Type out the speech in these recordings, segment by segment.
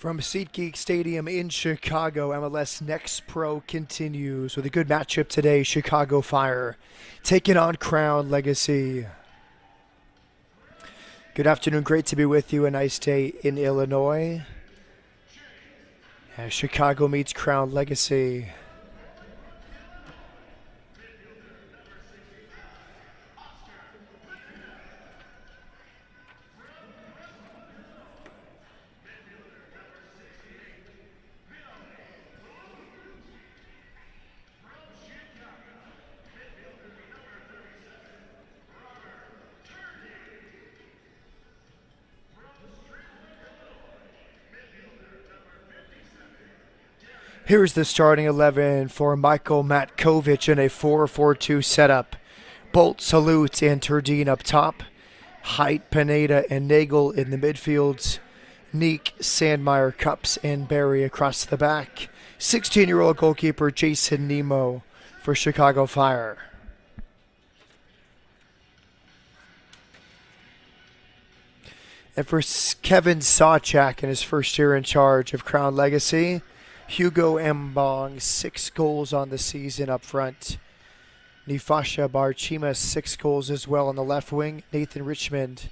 From SeatGeek Stadium in Chicago, MLS Next Pro continues with a good matchup today. Chicago Fire taking on Crown Legacy. Good afternoon. Great to be with you. A nice day in Illinois as Chicago meets Crown Legacy. Here's the starting 11 for Michael Matkovic in a 4-4-2 setup. Bolt, Salute, and Turdine up top. Height, Pineda, and Nagel in the midfields. Neek, Sandmeyer, Cups, and Barry across the back. 16-year-old goalkeeper Jason Nemo for Chicago Fire. And for Kevin Sawchak in his first year in charge of Crown Legacy, Hugo Mbong, 6 goals on the season up front. Nifasha Barchima, 6 goals as well on the left wing. Nathan Richmond,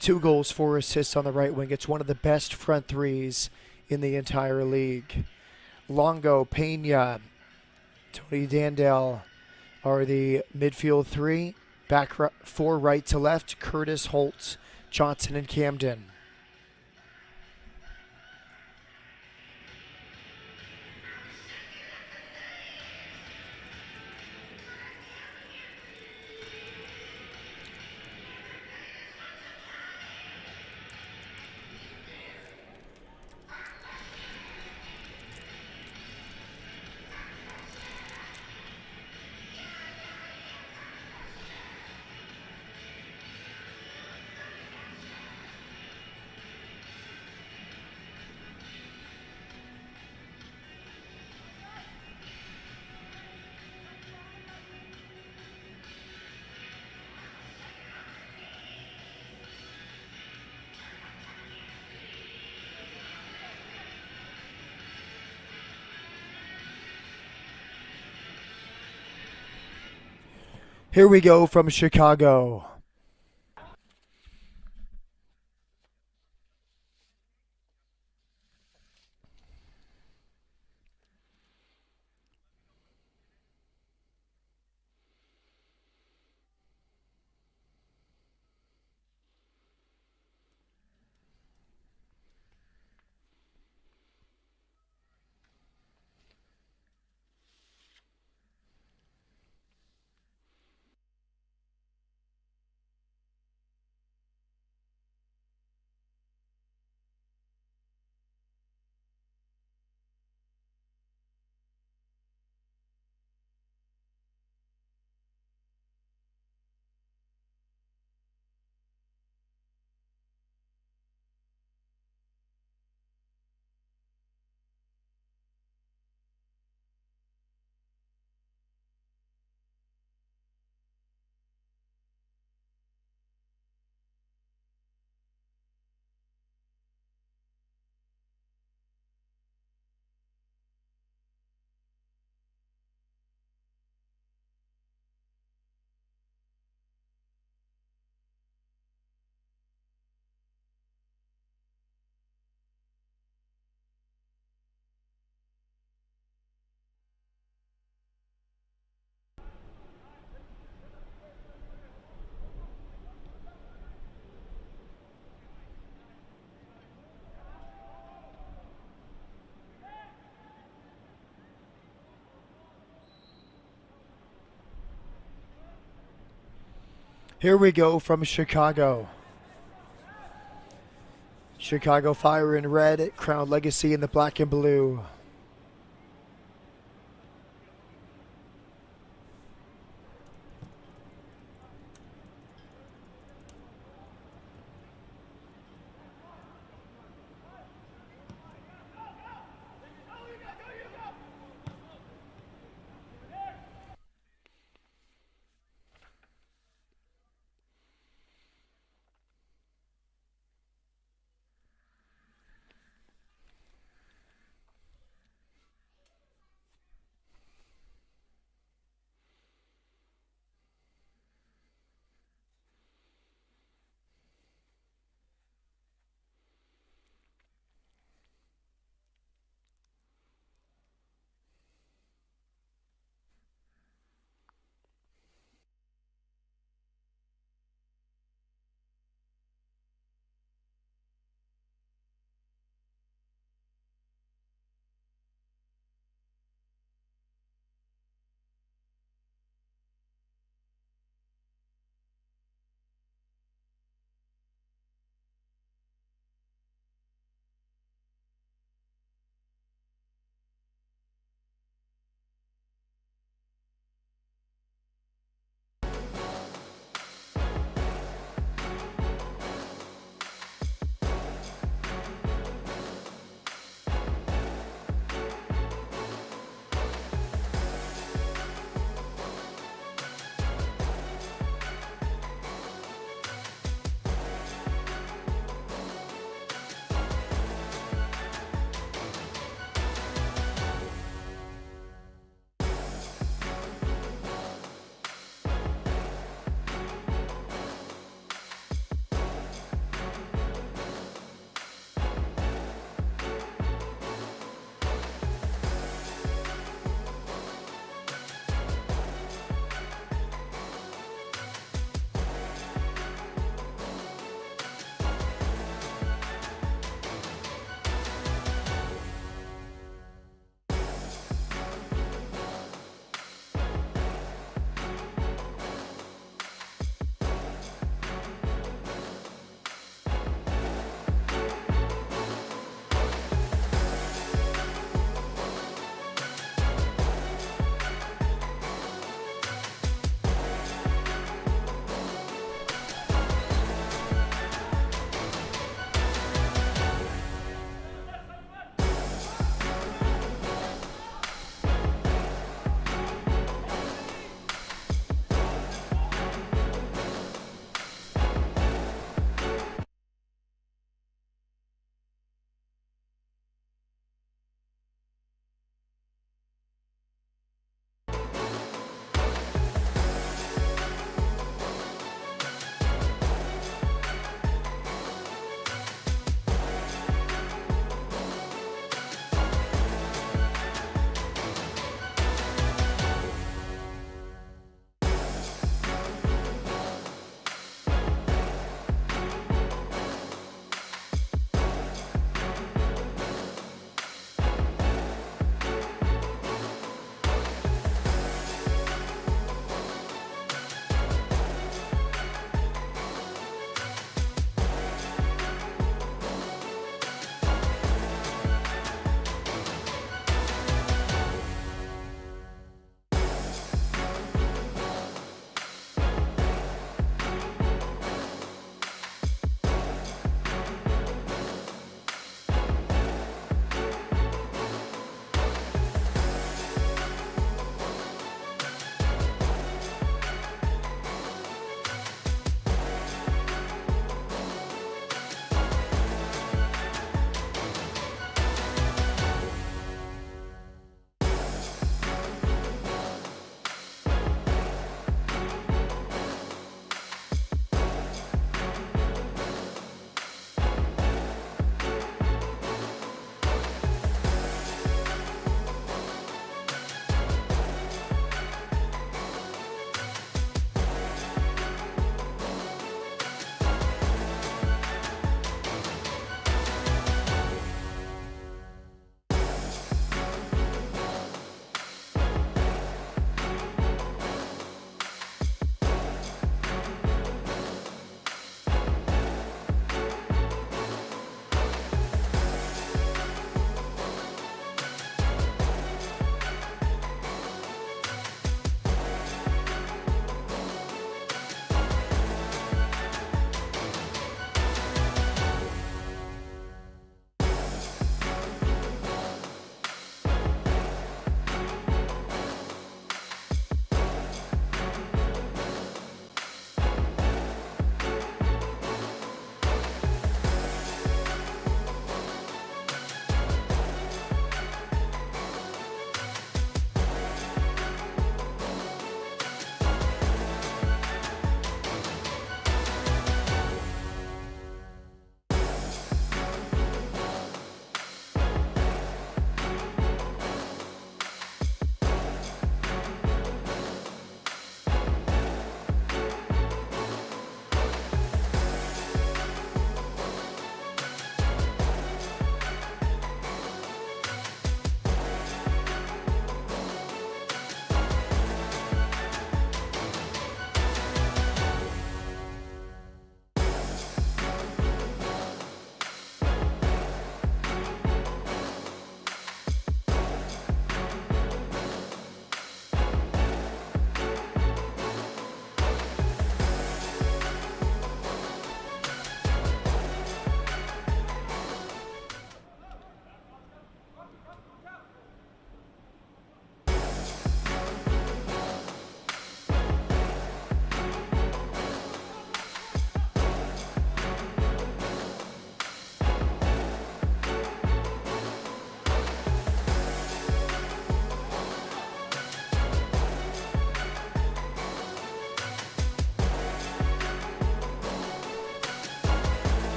2 goals, 4 assists on the right wing. It's one of the best front threes in the entire league. Longo, Pena, Tony Dandel are the midfield 3. Back 4 right to left, Curtis, Holtz, Johnson, and Camden. Here we go from Chicago. Here we go from Chicago. Chicago Fire in red, Crown Legacy in the black and blue.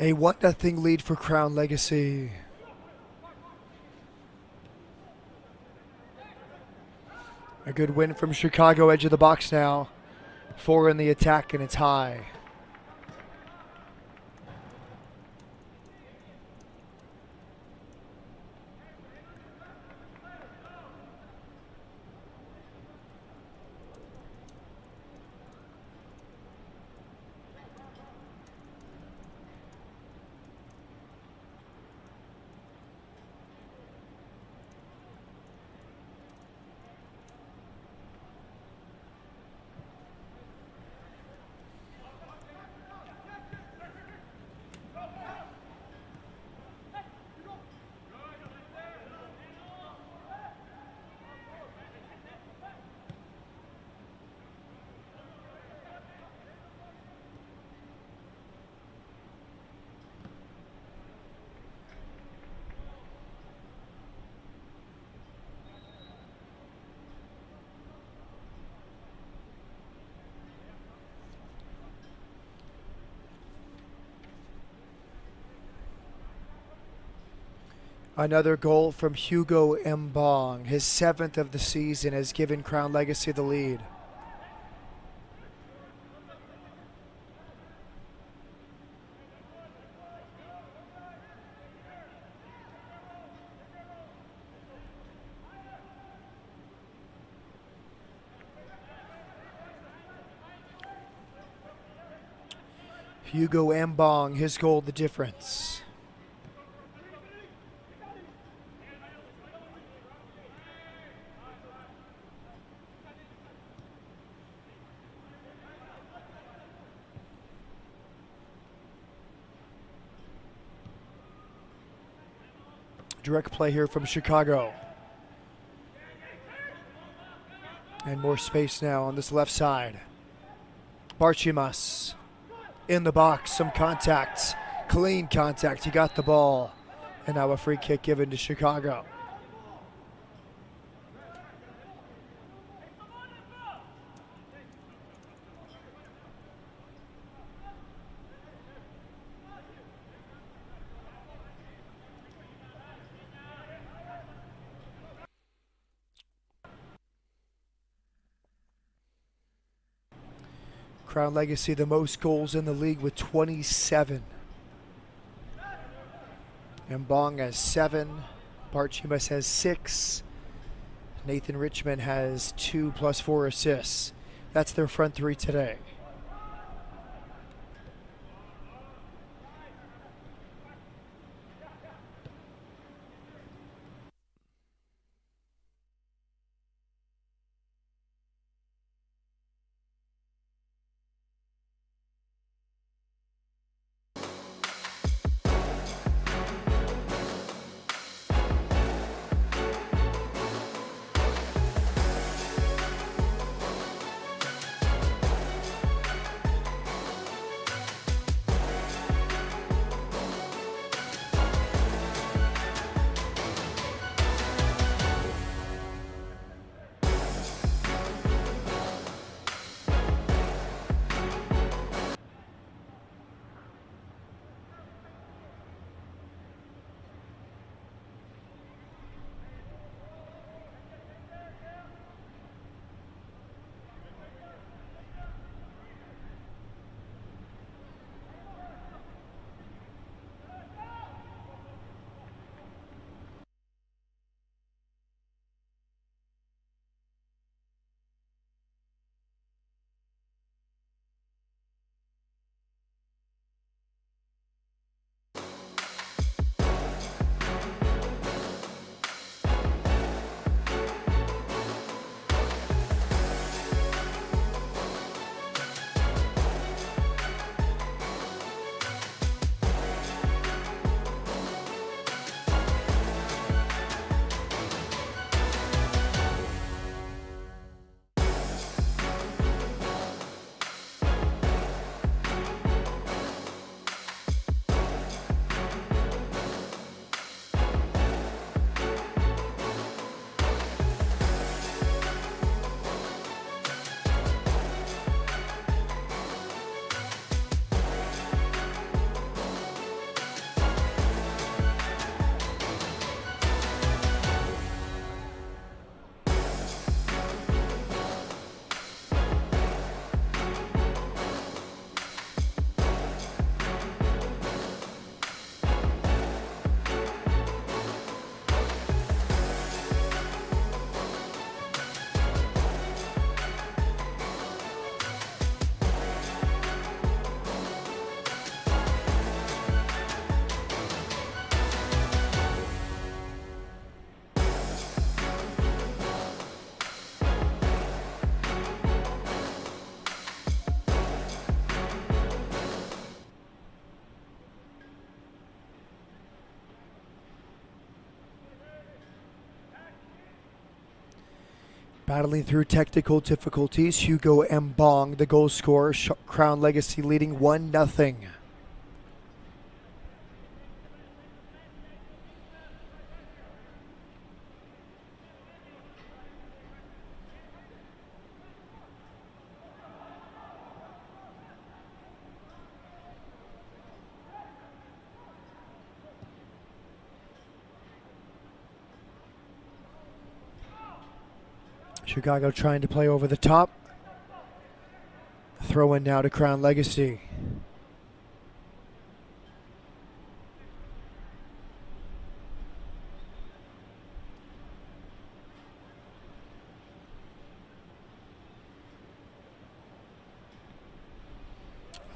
A 1-0 lead for Crown Legacy. A good win from Chicago, edge of the box now. 4 in the attack, and it's high. Another goal from Hugo Mbong. His 7th of the season has given Crown Legacy the lead. Hugo Mbong, his goal the difference. Direct play here from Chicago. And more space now on this left side. Barchimas in the box, some contact, clean contact. He got the ball. And now a free kick given to Chicago. Crown Legacy, the most goals in the league with 27. Mbong has 7. Barchimas has 6. Nathan Richmond has 2 plus 4 assists. That's their front 3 today. Battling through technical difficulties, Hugo Mbong, the goal scorer, Crown Legacy leading 1-0. Chicago trying to play over the top. Throw in now to Crown Legacy.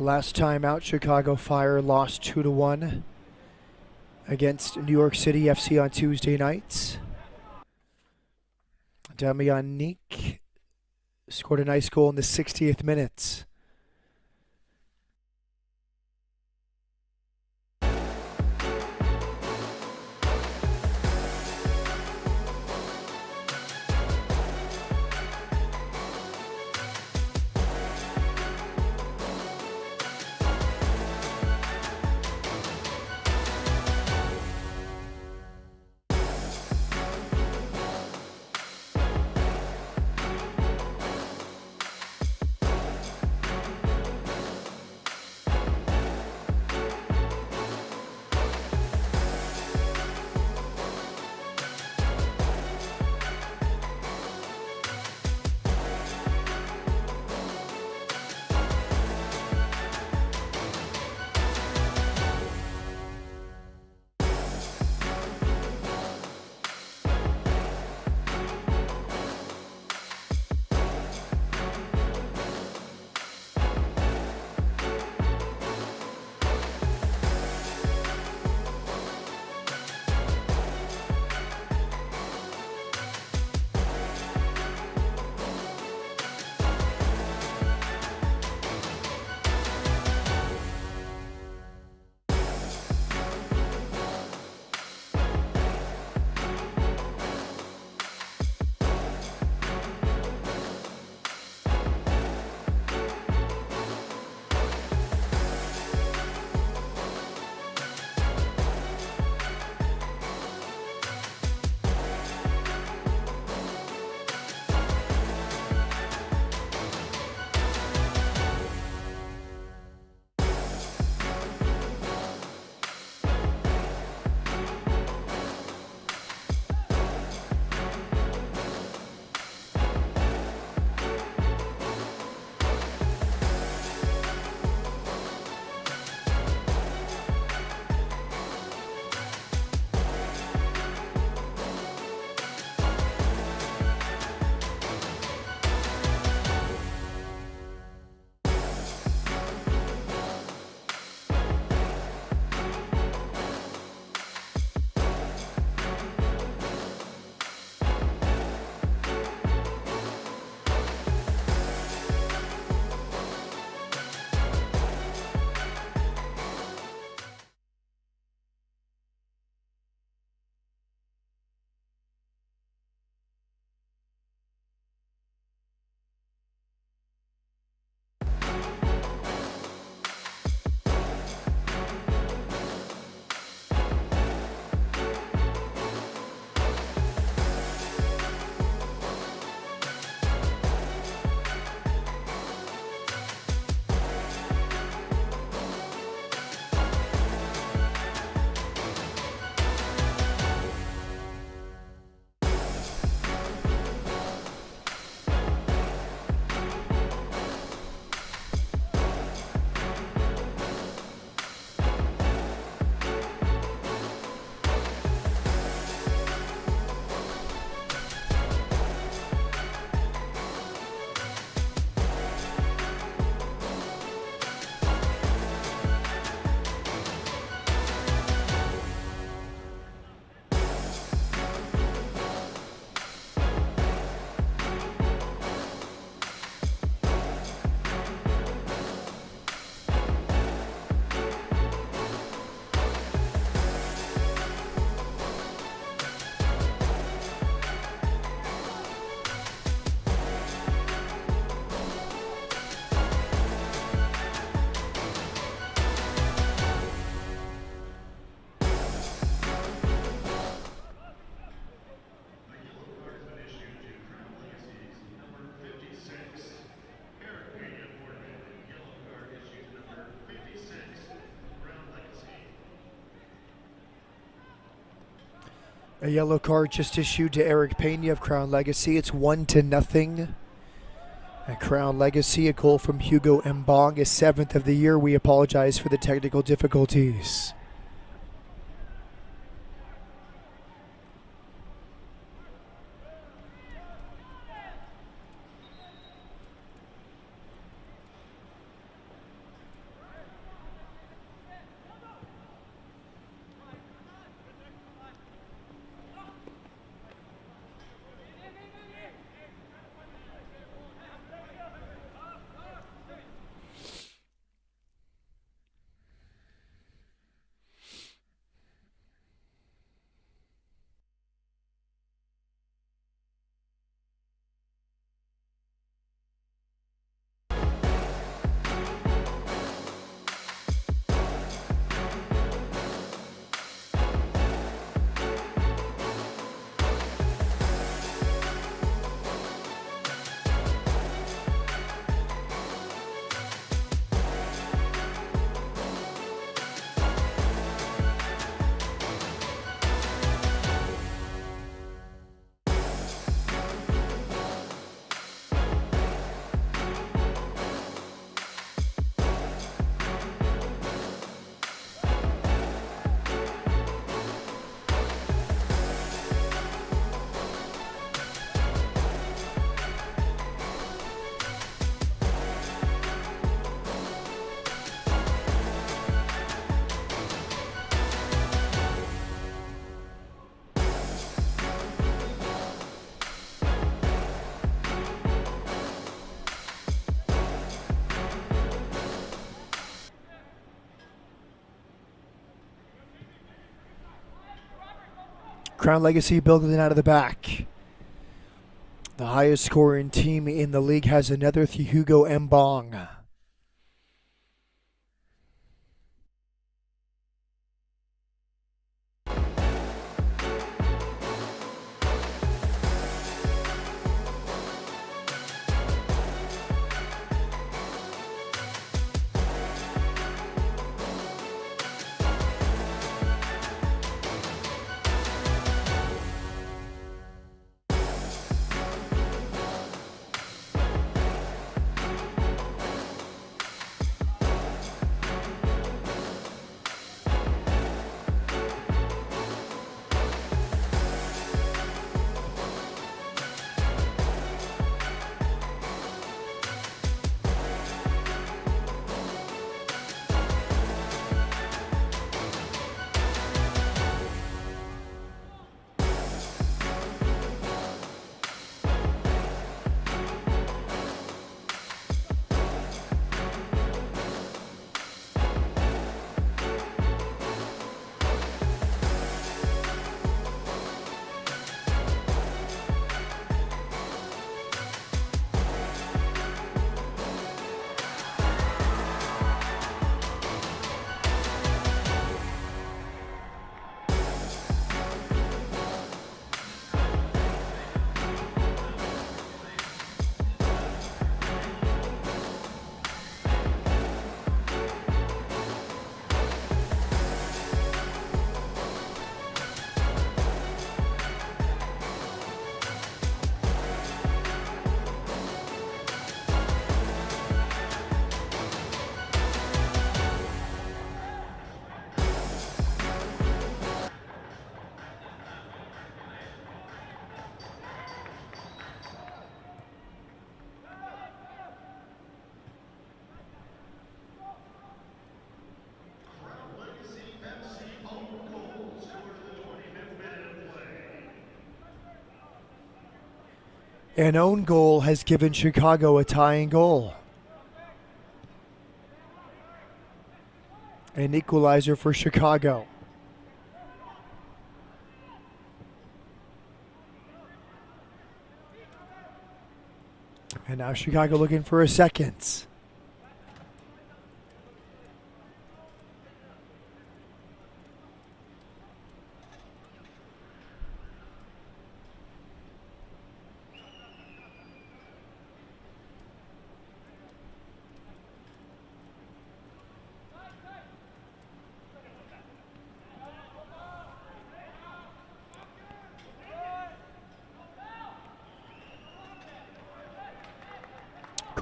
Last time out, Chicago Fire lost 2-1 against New York City FC on Tuesday nights. Damian Nick scored a nice goal in the 60th minute. A yellow card just issued to Eric Pena of Crown Legacy. It's 1-0. At Crown Legacy, a goal from Hugo Mbong, his 7th of the year. We apologize for the technical difficulties. Crown Legacy building out of the back. The highest scoring team in the league has another Hugo Mbong. An own goal has given Chicago a tying goal. An equalizer for Chicago. And now Chicago looking for a second.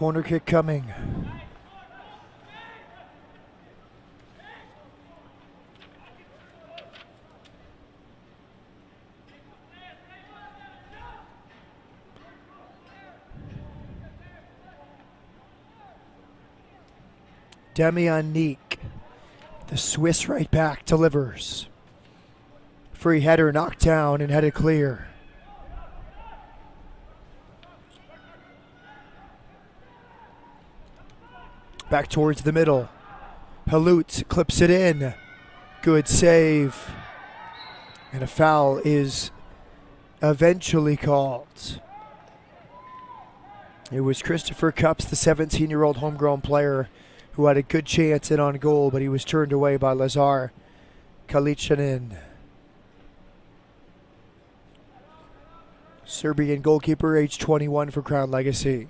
Corner kick coming. Damian Neek, the Swiss right back, delivers. Free header knocked down and headed clear. Back towards the middle. Halut clips it in. Good save. And a foul is eventually called. It was Christopher Cupps, the 17-year-old homegrown player, who had a good chance in on goal, but he was turned away by Lazar Kalichanin. Serbian goalkeeper, age 21 for Crown Legacy.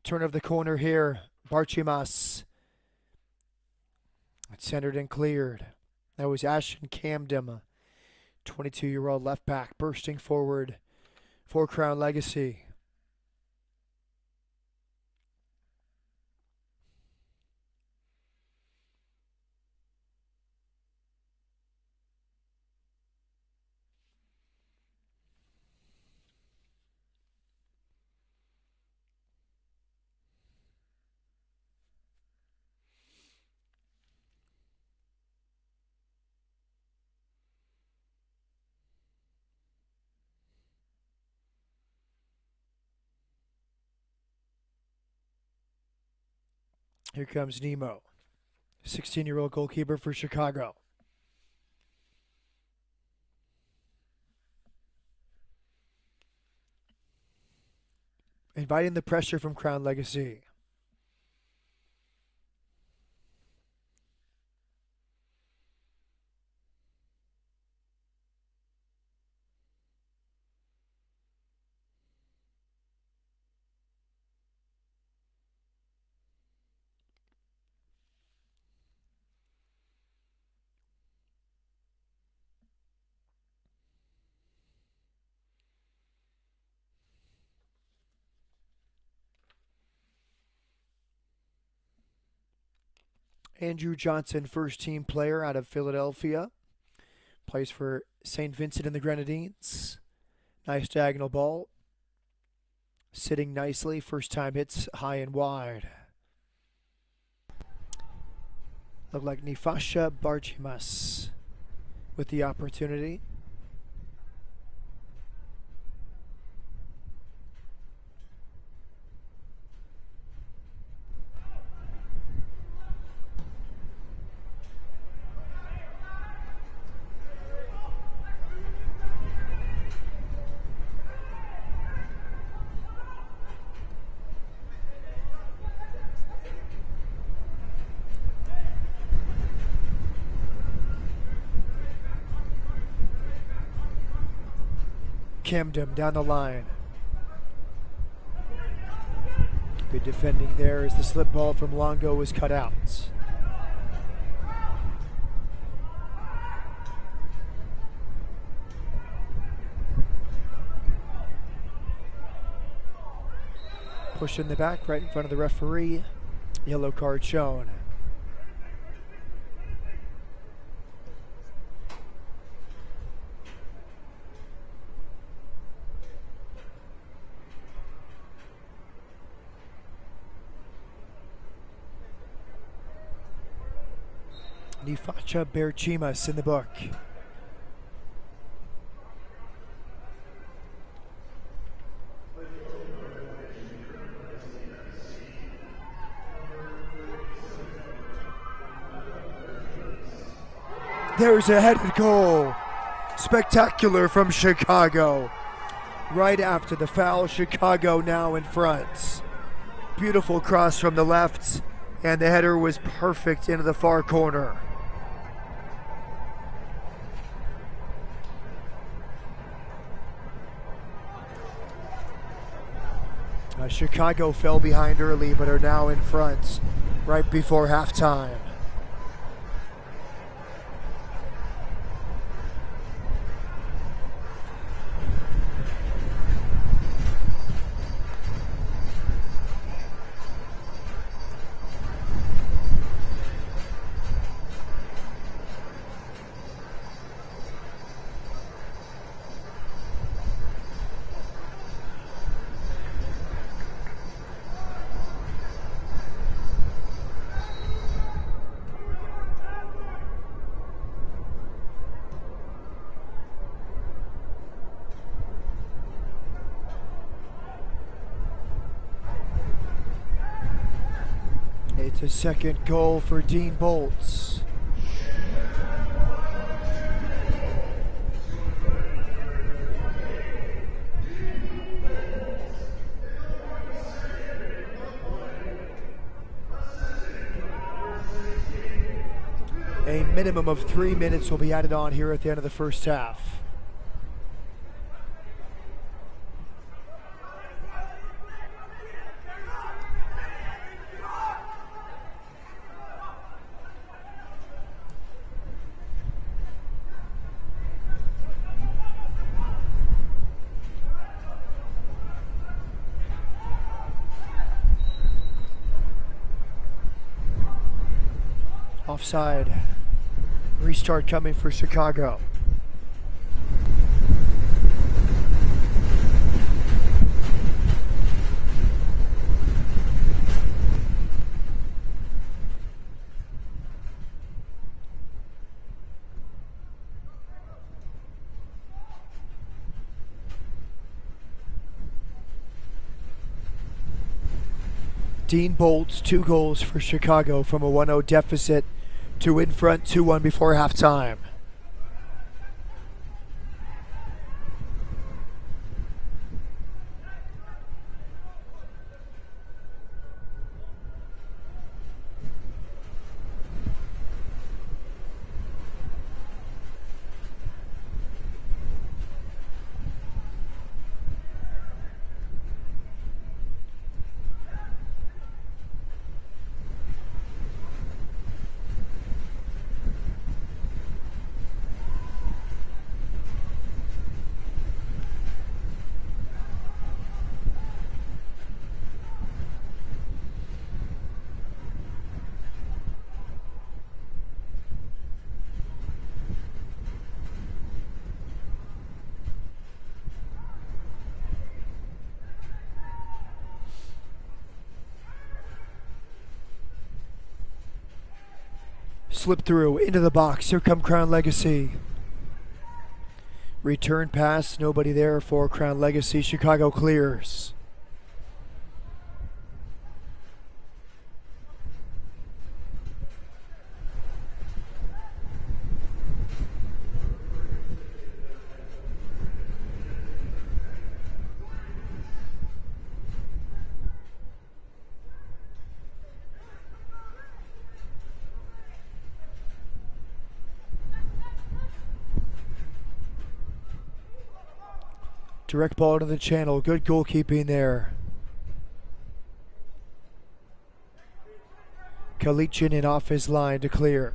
Turn of the corner here. Barchimas. It's centered and cleared. That was Ashton Camden, 22-year-old left back, bursting forward for Crown Legacy. Here comes Nemo, 16-year-old goalkeeper for Chicago. Inviting the pressure from Crown Legacy. Andrew Johnson, first-team player out of Philadelphia. Plays for St. Vincent and the Grenadines. Nice diagonal ball. Sitting nicely. First time hits high and wide. Look like Nifasha Barchimas with the opportunity. Camden down the line. Good defending there as the slip ball from Longo was cut out. Push in the back right in front of the referee. Yellow card shown. Nifacha Berchimas in the book. There's a headed goal. Spectacular from Chicago. Right after the foul, Chicago now in front. Beautiful cross from the left, and the header was perfect into the far corner. Chicago fell behind early, but are now in front right before halftime. It's a second goal for Dean Bolts. A minimum of 3 minutes will be added on here at the end of the first half. Offside. Restart coming for Chicago. Dean Bolts, 2 goals for Chicago from a 1-0 deficit to in front 2-1 before halftime. Slip through into the box. Here come Crown Legacy. Return pass. Nobody there for Crown Legacy. Chicago clears. Direct ball to the channel. Good goalkeeping there. Kalichin in off his line to clear.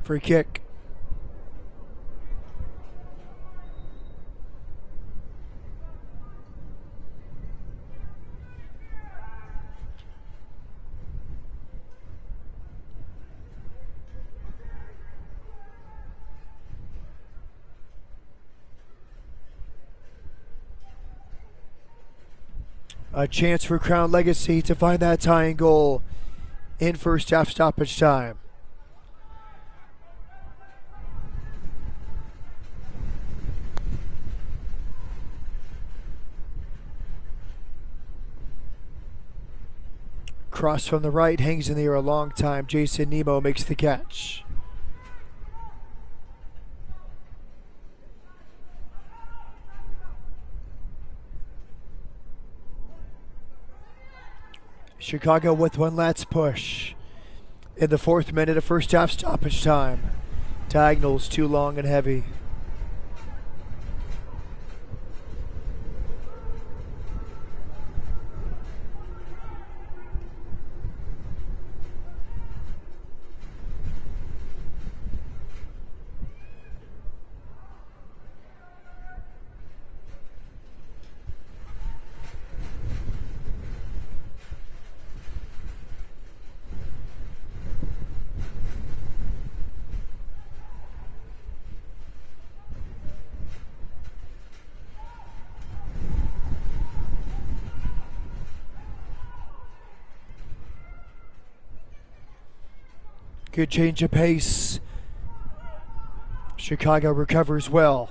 Free kick. A chance for Crown Legacy to find that tying goal in first half stoppage time. Cross from the right, hangs in the air a long time. Jason Nemo makes the catch. Chicago with one last push in the 4th minute of first half stoppage time. Diagonals too long and heavy. Good change of pace. Chicago recovers well.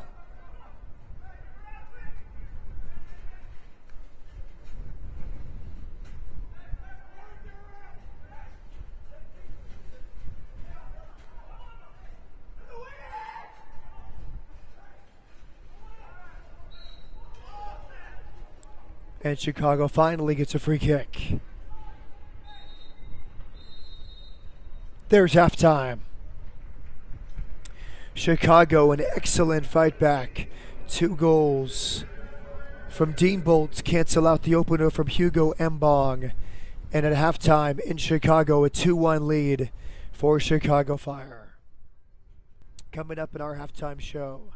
And Chicago finally gets a free kick. There's halftime. Chicago, an excellent fight back. 2 goals from Dean Bolts cancel out the opener from Hugo Mbong. And at halftime in Chicago, a 2-1 lead for Chicago Fire. Coming up in our halftime show,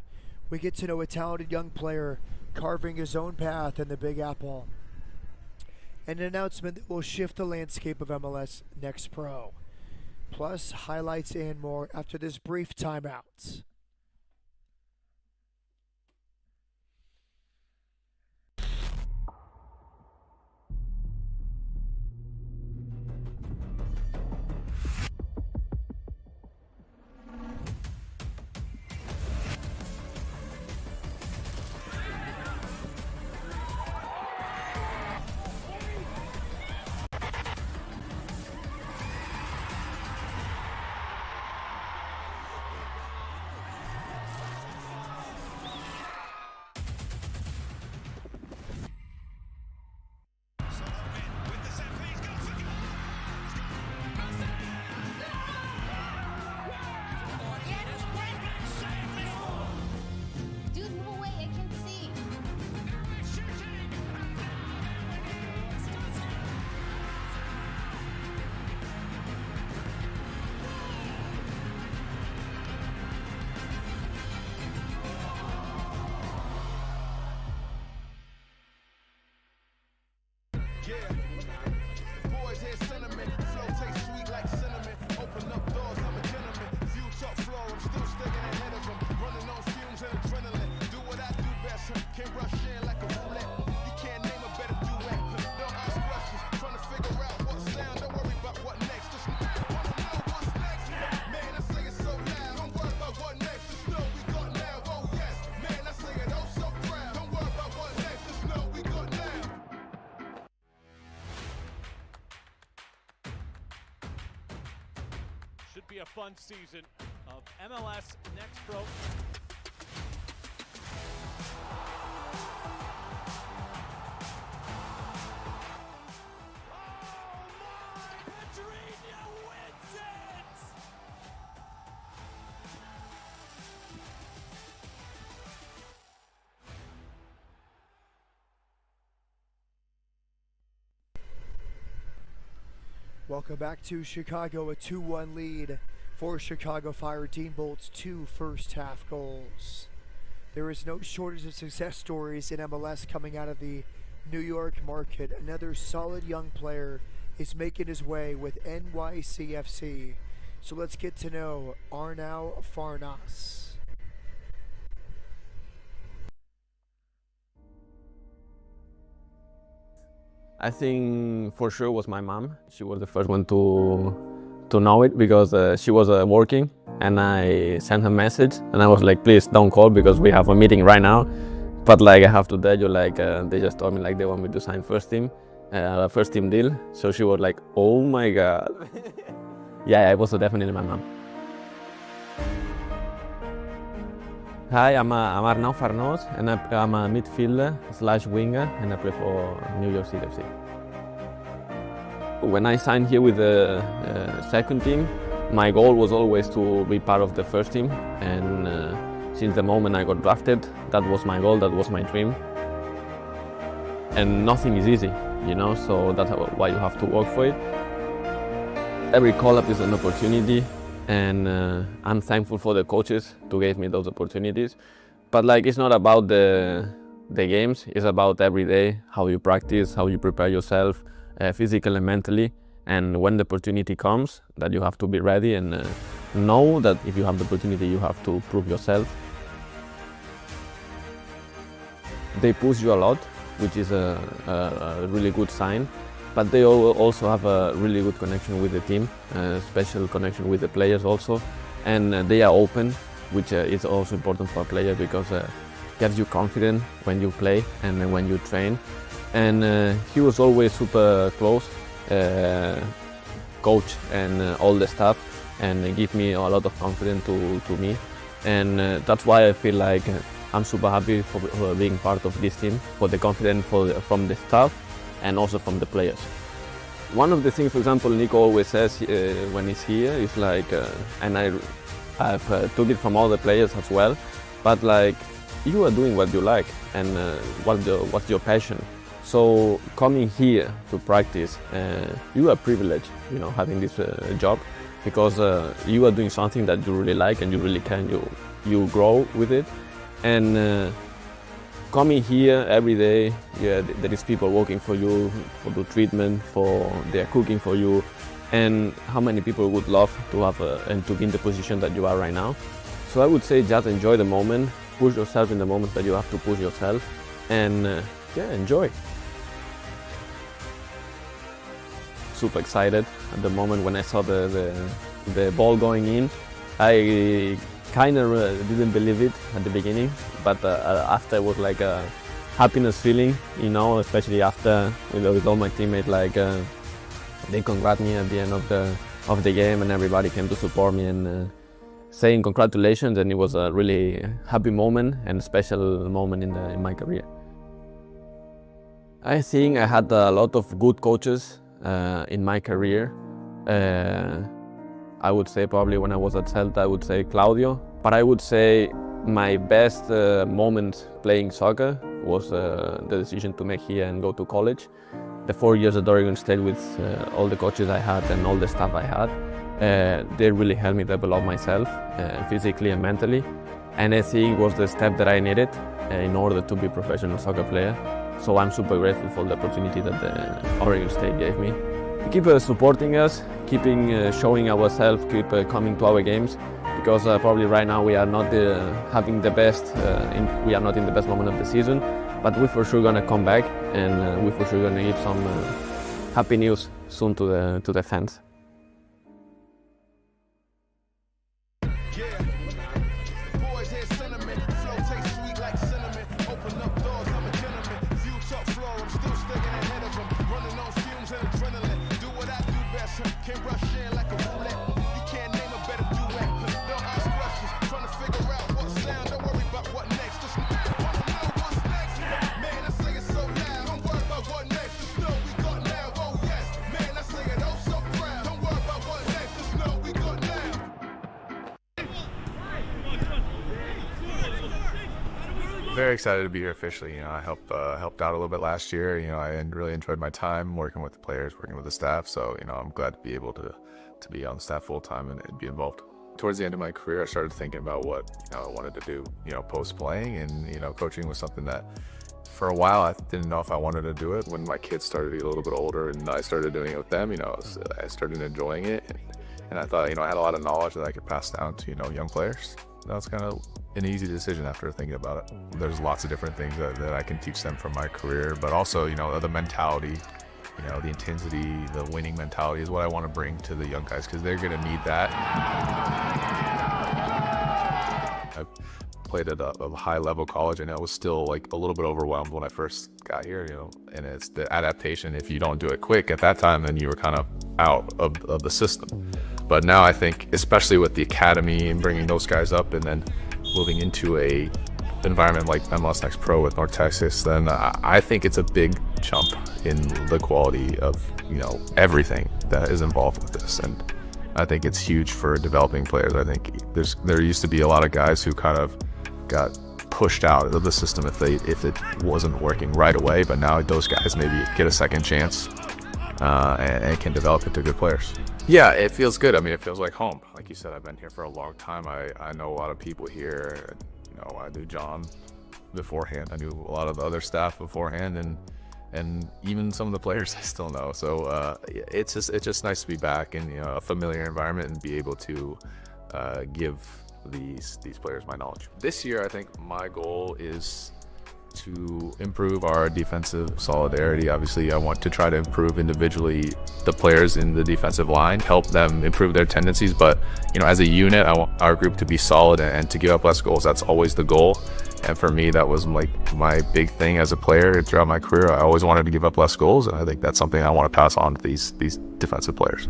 we get to know a talented young player carving his own path in the Big Apple. an announcement that will shift the landscape of MLS Next Pro. Plus, highlights and more after this brief timeout. Should be a fun season of MLS Next Pro. Welcome back to Chicago, a 2-1 lead for Chicago Fire. Dean Bolt's 2 first-half goals. There is no shortage of success stories in MLS coming out of the New York market. Another solid young player is making his way with NYCFC. So let's get to know Arnau Farnas. I think for sure was my mom. She was the first one to know it because she was working, and I sent her a message and I was like, please don't call because we have a meeting right now. But like I have to tell you, like they just told me like they want me to sign first team deal. So she was like, oh my God. Yeah, it was definitely my mom. Hi, I'm Arnau Farnas, and I'm a midfielder / winger, and I play for New York City FC. When I signed here with the second team, my goal was always to be part of the first team, and since the moment I got drafted, that was my goal, that was my dream. And nothing is easy, you know, so that's why you have to work for it. Every call-up is an opportunity. And I'm thankful for the coaches to give me those opportunities. But like, it's not about the games, it's about every day, how you practice, how you prepare yourself, physically and mentally. And when the opportunity comes, that you have to be ready and know that if you have the opportunity, you have to prove yourself. They push you a lot, which is a really good sign. But they also have a really good connection with the team, special connection with the players also. And they are open, which is also important for a player because it gives you confidence when you play and when you train. And he was always super close, coach and all the staff, and give me a lot of confidence to me. And that's why I feel like I'm super happy for being part of this team, for the confidence from the staff and also from the players. One of the things, for example, Nico always says when he's here is like, and I've took it from all the players as well, but like, you are doing what you like and what's your passion. So coming here to practice, you are privileged, you know, having this job, because you are doing something that you really like and you really can, you grow with it. And coming here every day, yeah, there is people working for you, for the treatment, they are cooking for you, and how many people would love to have and to be in the position that you are right now. So I would say just enjoy the moment, push yourself in the moment that you have to push yourself, and yeah, enjoy. Super excited at the moment when I saw the ball going in. I kind of didn't believe it at the beginning, but after it was like a happiness feeling, you know, especially after with all my teammates, like they congratulated me at the end of the game, and everybody came to support me and saying congratulations, and it was a really happy moment and special moment in my career. I think I had a lot of good coaches in my career. I would say probably when I was at Celta, I would say Claudio. But I would say my best moment playing soccer was the decision to make here and go to college. The 4 years at Oregon State with all the coaches I had and all the staff I had, they really helped me develop myself physically and mentally. And I think it was the step that I needed in order to be a professional soccer player. So I'm super grateful for the opportunity that the Oregon State gave me. Keep supporting us, keeping showing ourselves, keep coming to our games, because probably right now we are not having the best, we are not in the best moment of the season, but we're for sure gonna come back, and we're for sure gonna give some happy news soon to the fans. Very excited to be here officially. You know, I helped out a little bit last year. You know, I really enjoyed my time working with the players, working with the staff. So, you know, I'm glad to be able to be on the staff full time and be involved. Towards the end of my career, I started thinking about what, you know, I wanted to do, you know, post playing, and, you know, coaching was something that for a while I didn't know if I wanted to do it. When my kids started to get a little bit older and I started doing it with them, you know, I started enjoying it, and I thought, you know, I had a lot of knowledge that I could pass down to, you know, young players. That was kind of an easy decision after thinking about it. There's lots of different things that I can teach them from my career, but also, you know, the mentality, you know, the intensity, the winning mentality is what I want to bring to the young guys, because they're going to need that. I played at a high level college, and I was still like a little bit overwhelmed when I first got here, you know, and it's the adaptation. If you don't do it quick at that time, then you were kind of out of the system. But now I think, especially with the academy and bringing those guys up and then moving into a environment like MLS Next Pro with North Texas, then I think it's a big jump in the quality of, you know, everything that is involved with this. And I think it's huge for developing players. I think there used to be a lot of guys who kind of got pushed out of the system if it wasn't working right away, but now those guys maybe get a second chance and can develop into good players. Yeah, it feels good. I mean, it feels like home. Like you said, I've been here for a long time. I know a lot of people here. You know, I knew John beforehand. I knew a lot of the other staff beforehand, and even some of the players I still know. So it's just nice to be back in, you know, a familiar environment and be able to give these players my knowledge. This year, I think my goal is to improve our defensive solidarity. Obviously, I want to try to improve individually the players in the defensive line, help them improve their tendencies. But, you know, as a unit, I want our group to be solid and to give up less goals. That's always the goal. And for me, that was like my big thing as a player throughout my career. I always wanted to give up less goals, and I think that's something I want to pass on to these defensive players.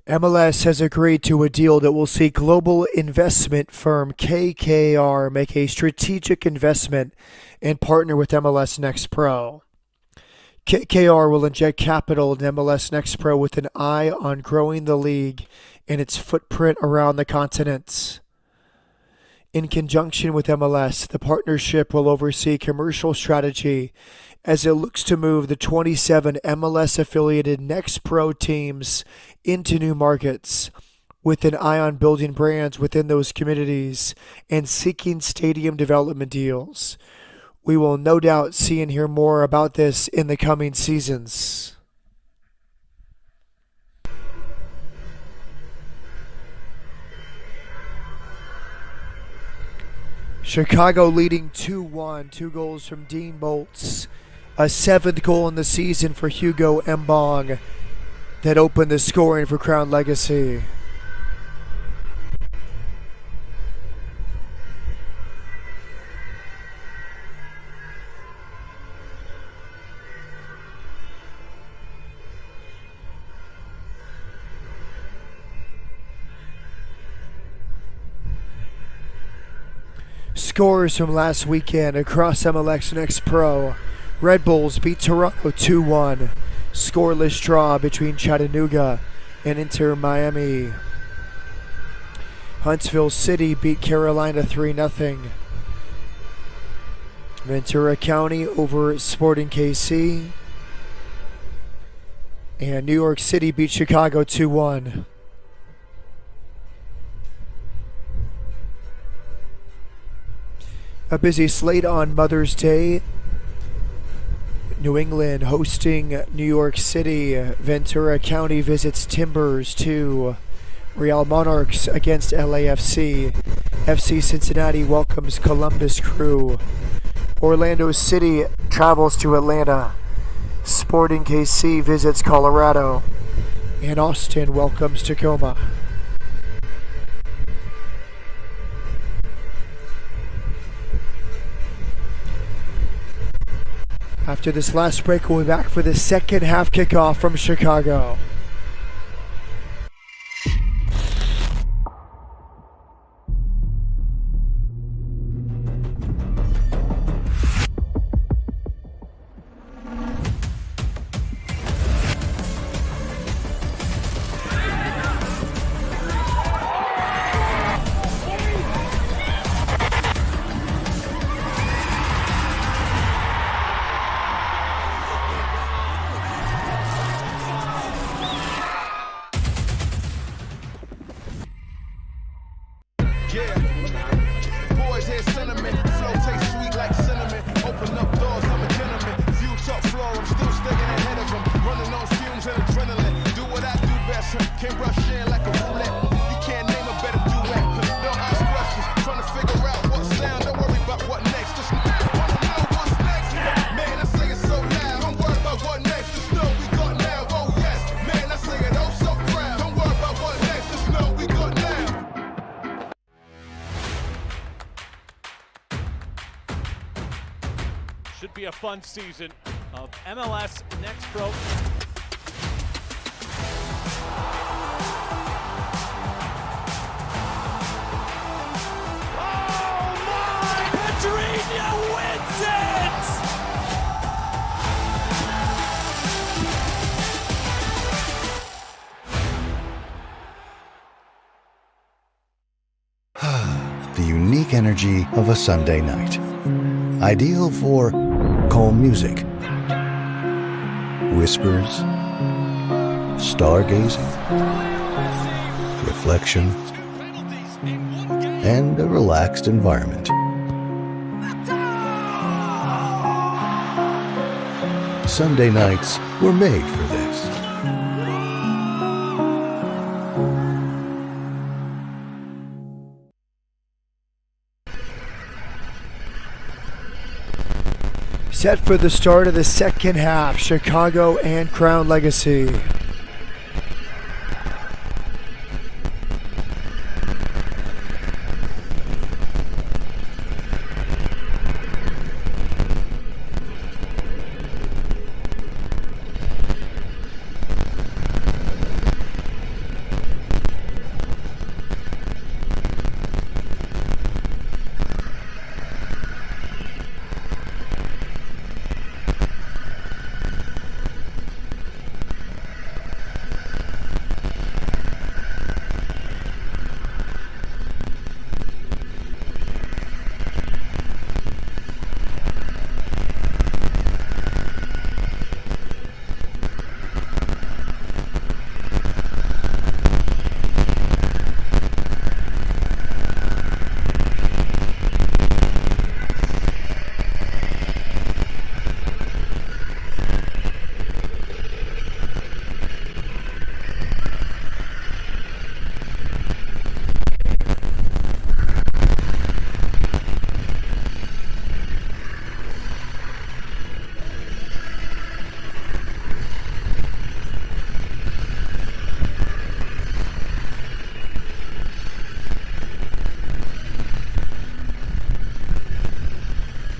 MLS has agreed to a deal that will see global investment firm KKR make a strategic investment and partner with MLS Next Pro. KKR will inject capital in MLS Next Pro with an eye on growing the league and its footprint around the continent. In conjunction with MLS, the partnership will oversee commercial strategy as it looks to move the 27 MLS-affiliated Next Pro teams into new markets, with an eye on building brands within those communities and seeking stadium development deals. We will no doubt see and hear more about this in the coming seasons. Chicago leading 2-1, 2 goals from Dean Bolts. A 7th goal in the season for Hugo Mbong that opened the scoring for Crown Legacy. Scores from last weekend across MLS Next Pro. Red Bulls beat Toronto 2-1. Scoreless draw between Chattanooga and Inter Miami. Huntsville City beat Carolina 3-0. Ventura County over Sporting KC. And New York City beat Chicago 2-1. A busy slate on Mother's Day. New England hosting New York City. Ventura County visits Timbers 2. Real Monarchs against LAFC. FC Cincinnati welcomes Columbus Crew. Orlando City travels to Atlanta. Sporting KC visits Colorado. And Austin welcomes Tacoma. After this last break, we'll be back for the second half kickoff from Chicago. Should be a fun season of MLS Next Pro. Oh my! Pedrinho wins it! The unique energy of a Sunday night. Ideal for calm music, whispers, stargazing, reflection, and a relaxed environment. Sunday nights were made for this. Set for the start of the second half, Chicago and Crown Legacy.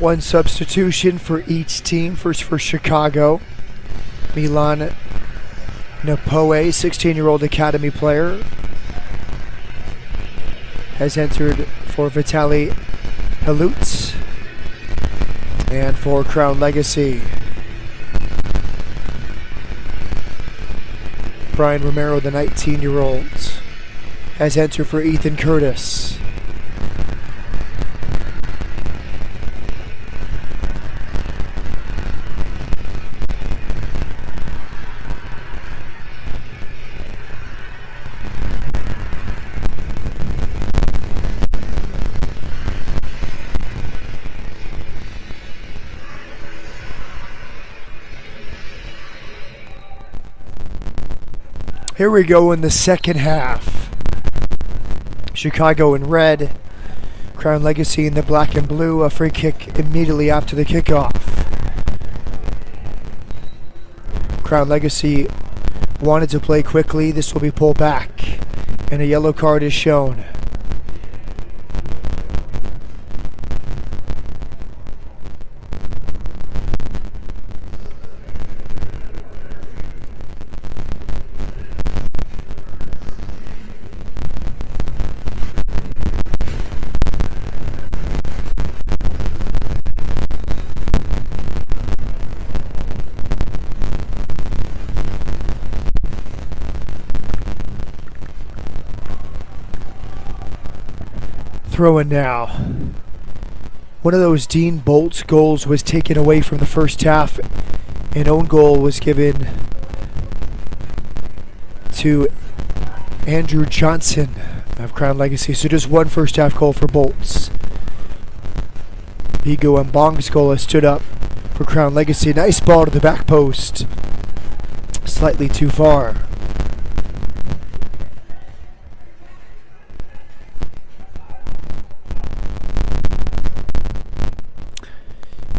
One substitution for each team. First for Chicago, Milan Napoe, 16-year-old academy player, has entered for Vitaly Halutz. And for Crown Legacy, Brian Romero, the 19-year-old, has entered for Ethan Curtis. Here we go in the second half. Chicago in red, Crown Legacy in the black and blue. A free kick immediately after the kickoff. Crown Legacy wanted to play quickly. This will be pulled back, and a yellow card is shown. Throw in now. One of those Dean Bolt's goals was taken away from the first half. An own goal was given to Andrew Johnson of Crown Legacy. So just one first half goal for Bolts. Bigo Mbong's goal has stood up for Crown Legacy. Nice ball to the back post. Slightly too far.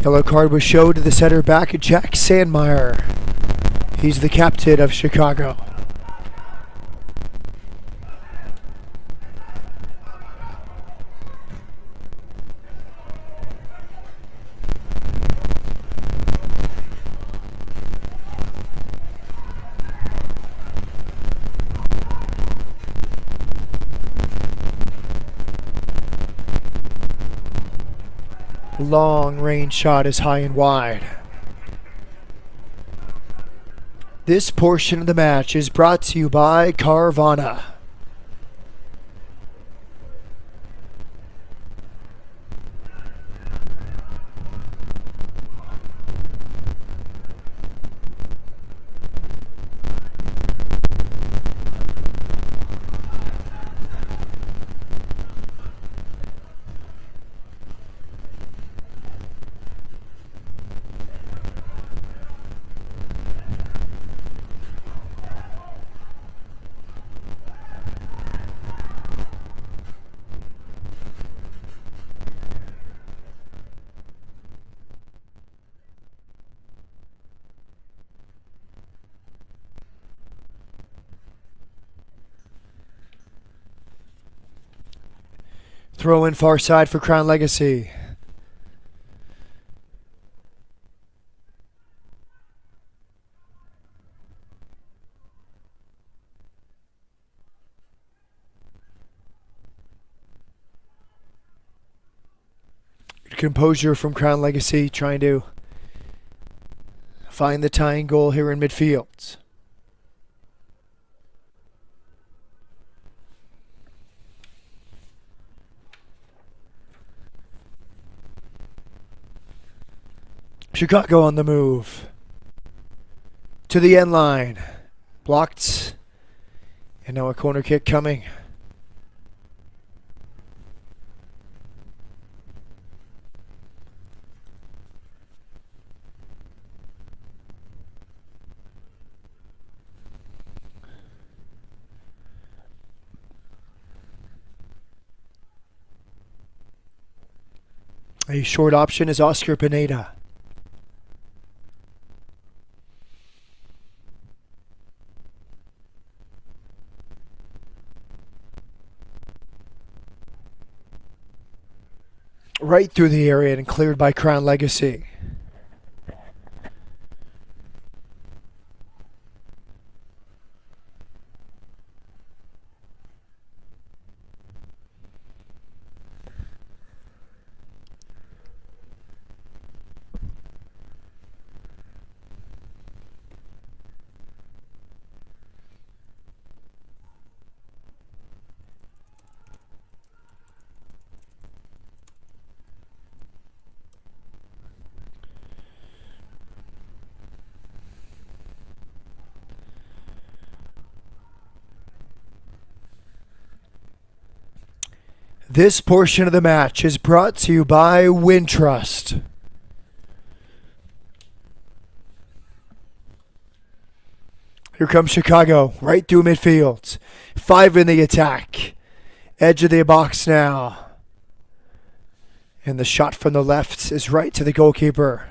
Yellow card was showed to the center back, Jack Sandmeyer. He's the captain of Chicago. Long range shot is high and wide. This portion of the match is brought to you by Carvana. Throw in far side for Crown Legacy. Good composure from Crown Legacy, trying to find the tying goal here in midfield. Chicago on the move. To the end line. Blocked. And now a corner kick coming. A short option is Oscar Pineda. Right through the area and cleared by Crown Legacy. This portion of the match is brought to you by Wintrust. Here comes Chicago, right through midfield. 5 in the attack. Edge of the box now. And the shot from the left is right to the goalkeeper.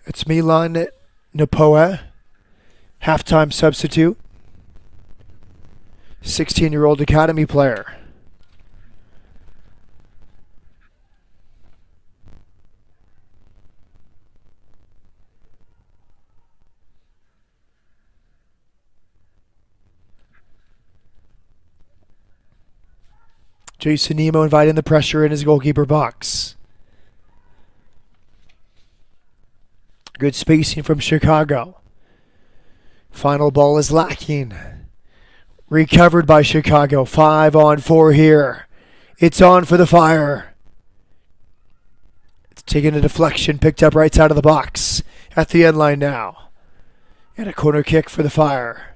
It's Milan Napoa, halftime substitute. 16-year-old academy player. Jason Nemo inviting the pressure in his goalkeeper box. Good spacing from Chicago. Final ball is lacking. Recovered by Chicago. 5-on-4 here. It's on for the Fire. It's taking a deflection, picked up right side of the box. At the end line now. And a corner kick for the Fire.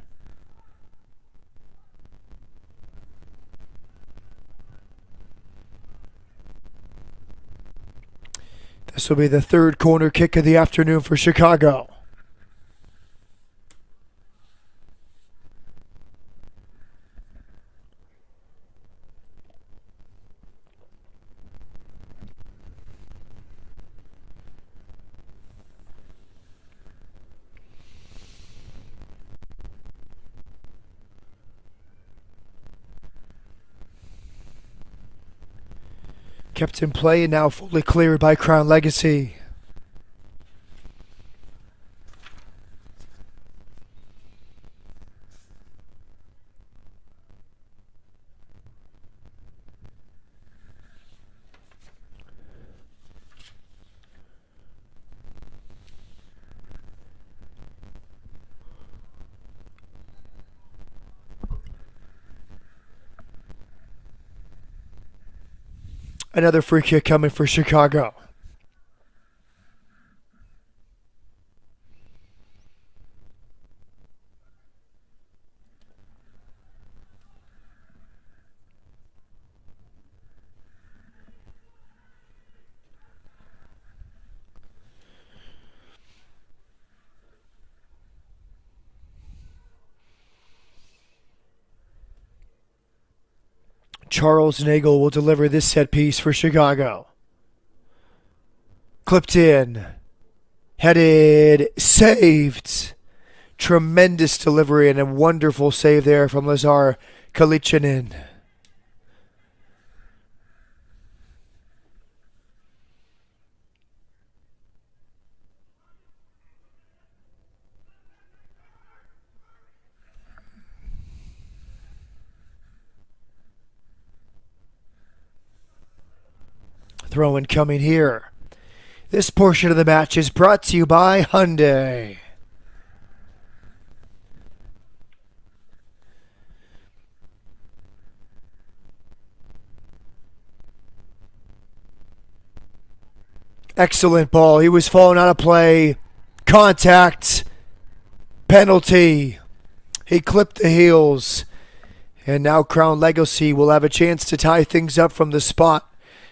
This will be the third corner kick of the afternoon for Chicago. Kept in play and now fully cleared by Crown Legacy. Another free kick coming for Chicago. Charles Nagel will deliver this set piece for Chicago. Clipped in. Headed. Saved. Tremendous delivery and a wonderful save there from Lazar Kalichinin. Throw-in coming here. This portion of the match is brought to you by Hyundai. Excellent ball. He was falling out of play. Contact. Penalty. He clipped the heels. And now Crown Legacy will have a chance to tie things up from the spot.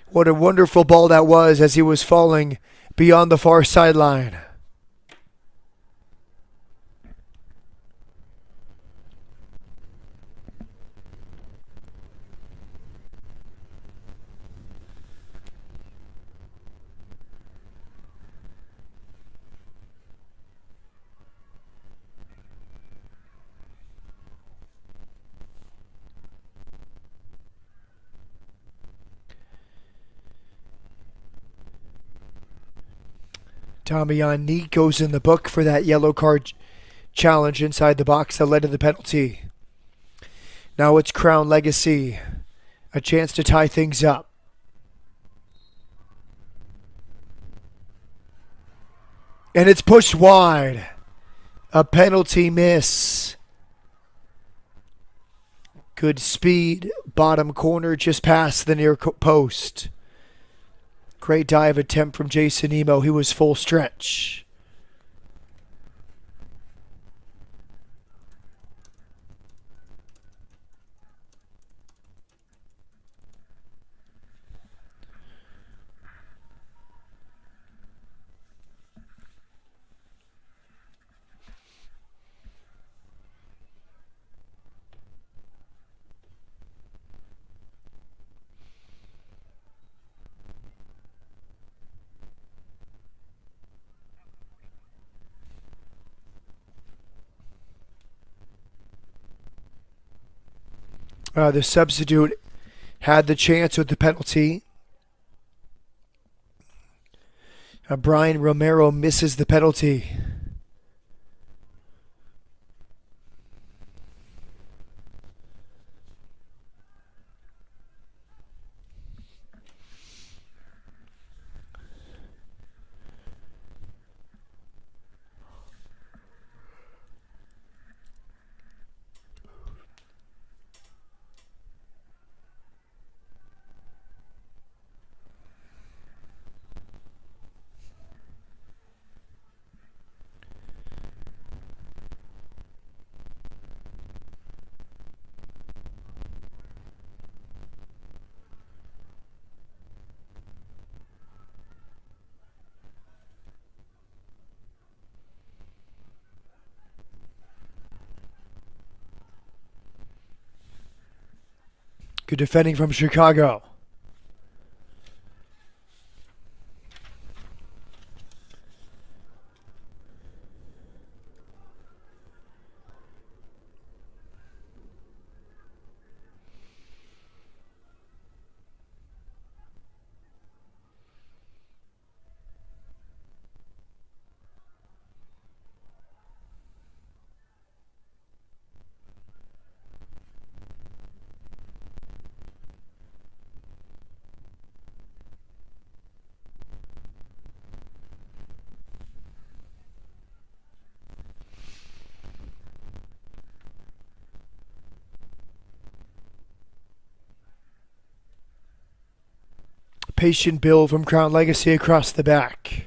What a wonderful ball that was as he was falling beyond the far sideline. Damian Neat goes in the book for that yellow card challenge inside the box that led to the penalty. Now it's Crown Legacy. A chance to tie things up. And it's pushed wide. A penalty miss. Good speed. Bottom corner just past the near post. Great dive attempt from Jason Emo. He was full stretch. The substitute had the chance with the penalty. Brian Romero misses the penalty. Good defending from Chicago. Patient build from Crown Legacy across the back.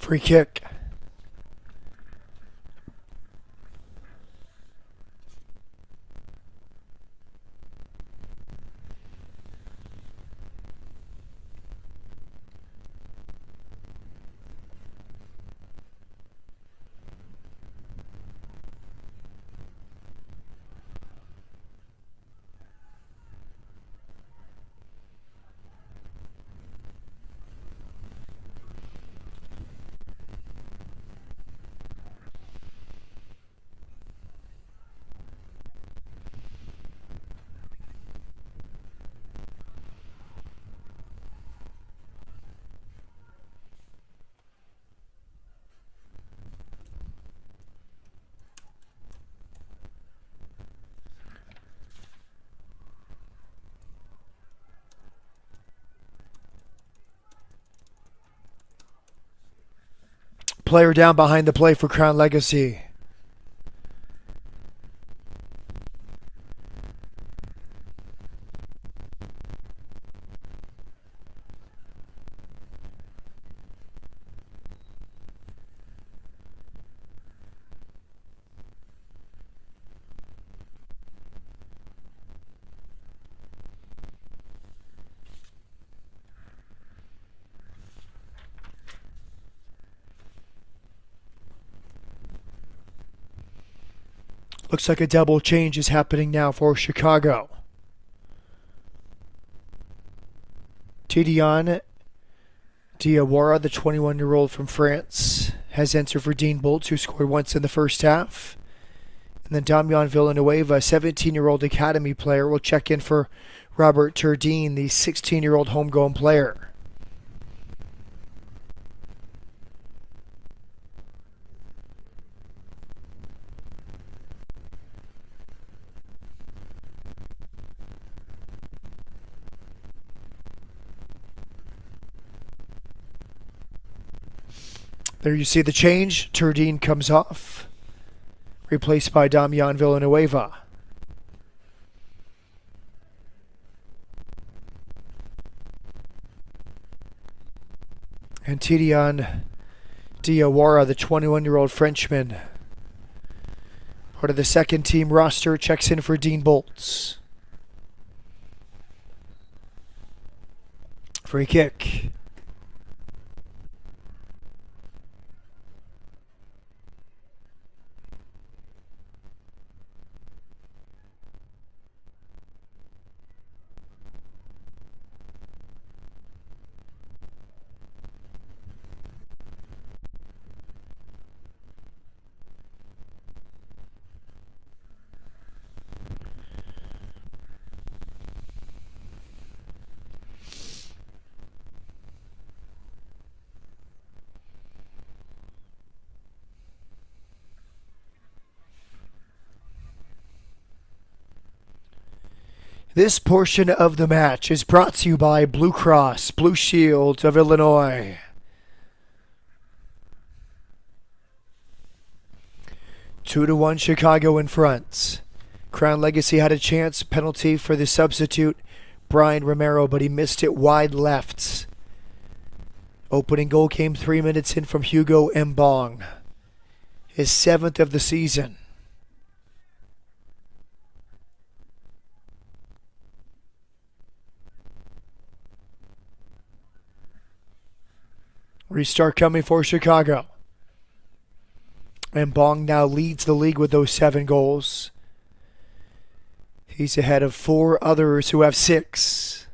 Free kick. Player down behind the play for Crown Legacy. Looks like a double change is happening now for Chicago. Tidiane Diawara, the 21-year-old from France, has entered for Dean Bolts, who scored once in the first half. And then Damian Villanueva, a 17-year-old academy player, will check in for Robert Turdine, the 16-year-old homegrown player. There you see the change. Turdine comes off, replaced by Damian Villanueva. And Tidiane Diawara, the 21-year-old Frenchman, part of the second team roster, checks in for Dean Bolts. Free kick. This portion of the match is brought to you by Blue Cross Blue Shield of Illinois. Two to one Chicago in front. Crown Legacy had a chance, penalty for the substitute Brian Romero, but he missed it wide left. Opening goal came 3 minutes in from Hugo Mbong, his 7th of the season. Restart coming for Chicago. And Bong now leads the league with those 7 goals. He's ahead of 4 others who have 6.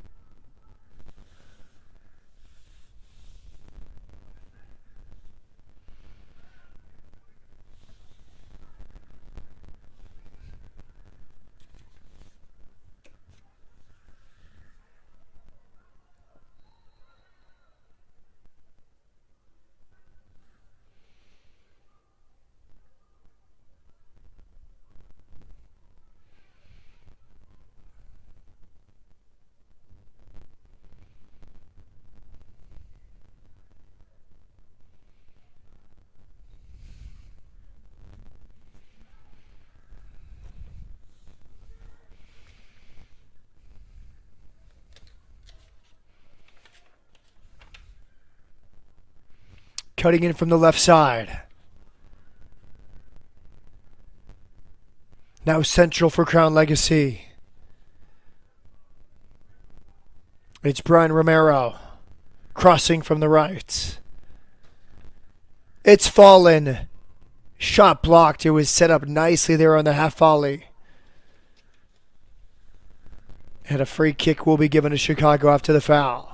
Cutting in from the left side. Now central for Crown Legacy. It's Brian Romero crossing from the right. It's fallen. Shot blocked. It was set up nicely there on the half volley. And a free kick will be given to Chicago after the foul.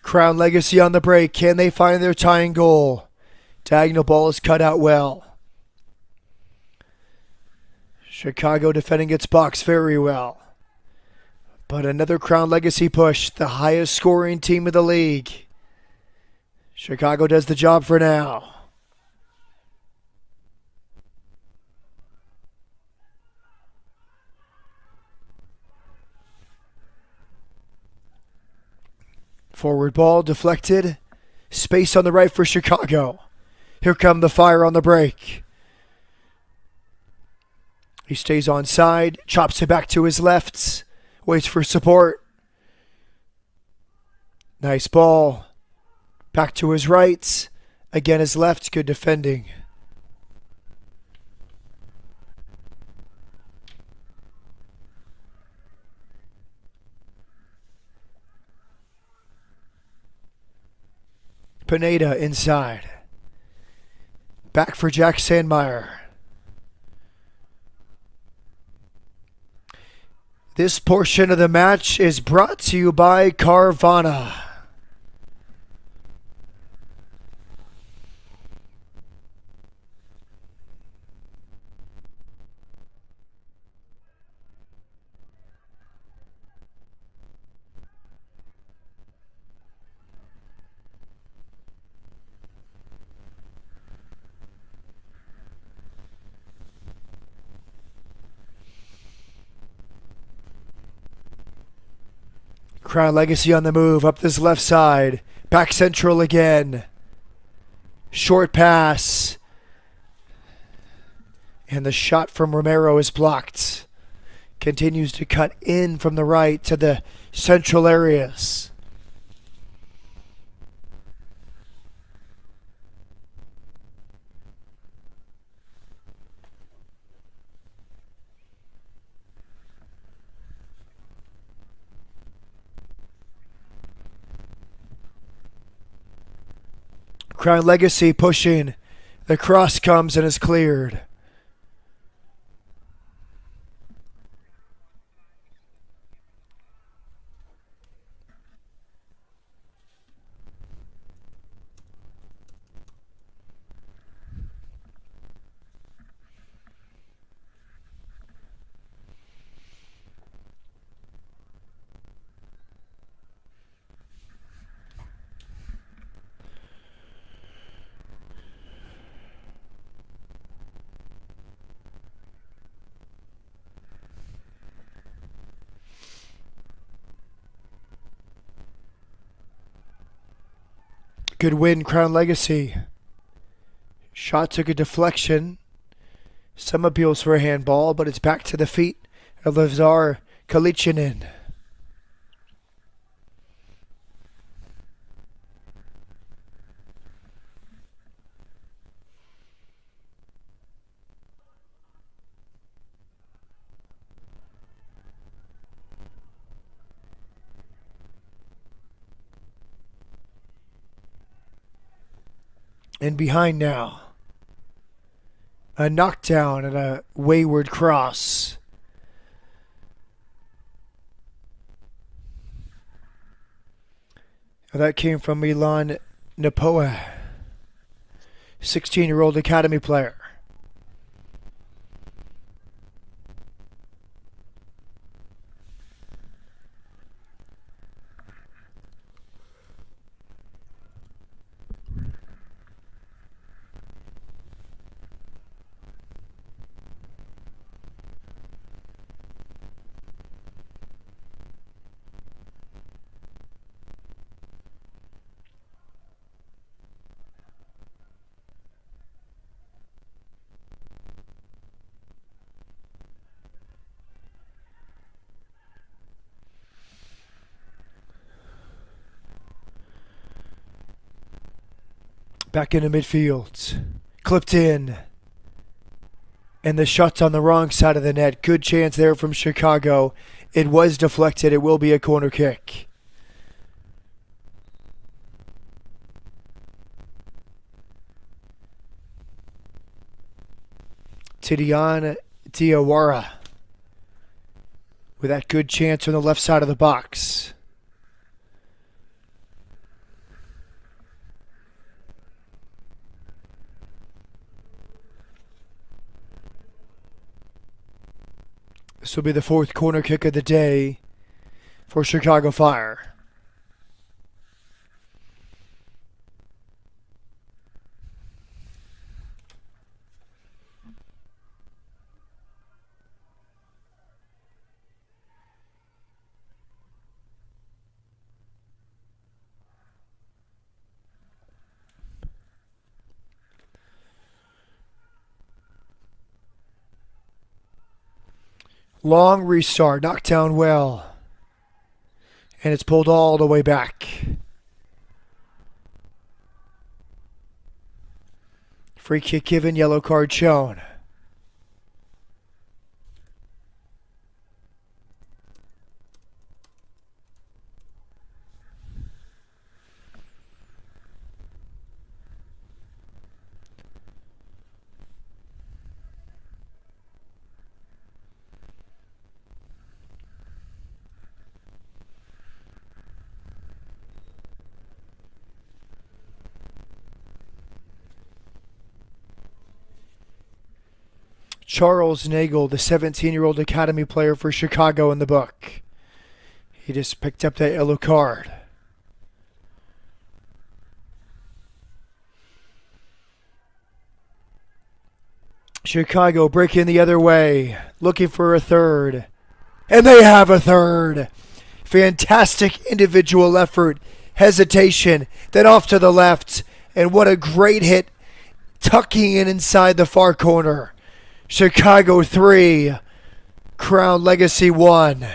Crown Legacy on the break. Can they find their tying goal? Diagonal ball is cut out well. Chicago defending its box very well. But another Crown Legacy push. The highest scoring team of the league. Chicago does the job for now. Forward ball deflected. Space on the right for Chicago. Here come the Fire on the break. He stays on side, chops it back to his left, waits for support. Nice ball. Back to his right. Again his left, good defending. Pineda inside. Back for Jack Sandmeyer. This portion of the match is brought to you by Carvana. Crown Legacy on the move, up this left side. Back central again. Short pass. And the shot from Romero is blocked. Continues to cut in from the right to the central areas. Crown Legacy pushing. The cross comes and is cleared. Good win, Crown Legacy. Shot took a deflection. Some appeals for a handball, but it's back to the feet of Lazar Kalichinin. And behind now. A knockdown and a wayward cross. That came from Milan Napoa, 16-year-old academy player. Back into midfield. Clipped in. And the shot's on the wrong side of the net. Good chance there from Chicago. It was deflected. It will be a corner kick. Tidiane Diawara with that good chance on the left side of the box. This will be the fourth corner kick of the day for Chicago Fire. Long restart, knocked down well. And it's pulled all the way back. Free kick given, yellow card shown. Charles Nagel, the 17-year-old academy player for Chicago in the book. He just picked up that yellow card. Chicago breaking the other way, looking for a third. And they have a third. Fantastic individual effort, hesitation, then off to the left. And what a great hit, tucking in inside the far corner. Chicago 3, Crown Legacy 1.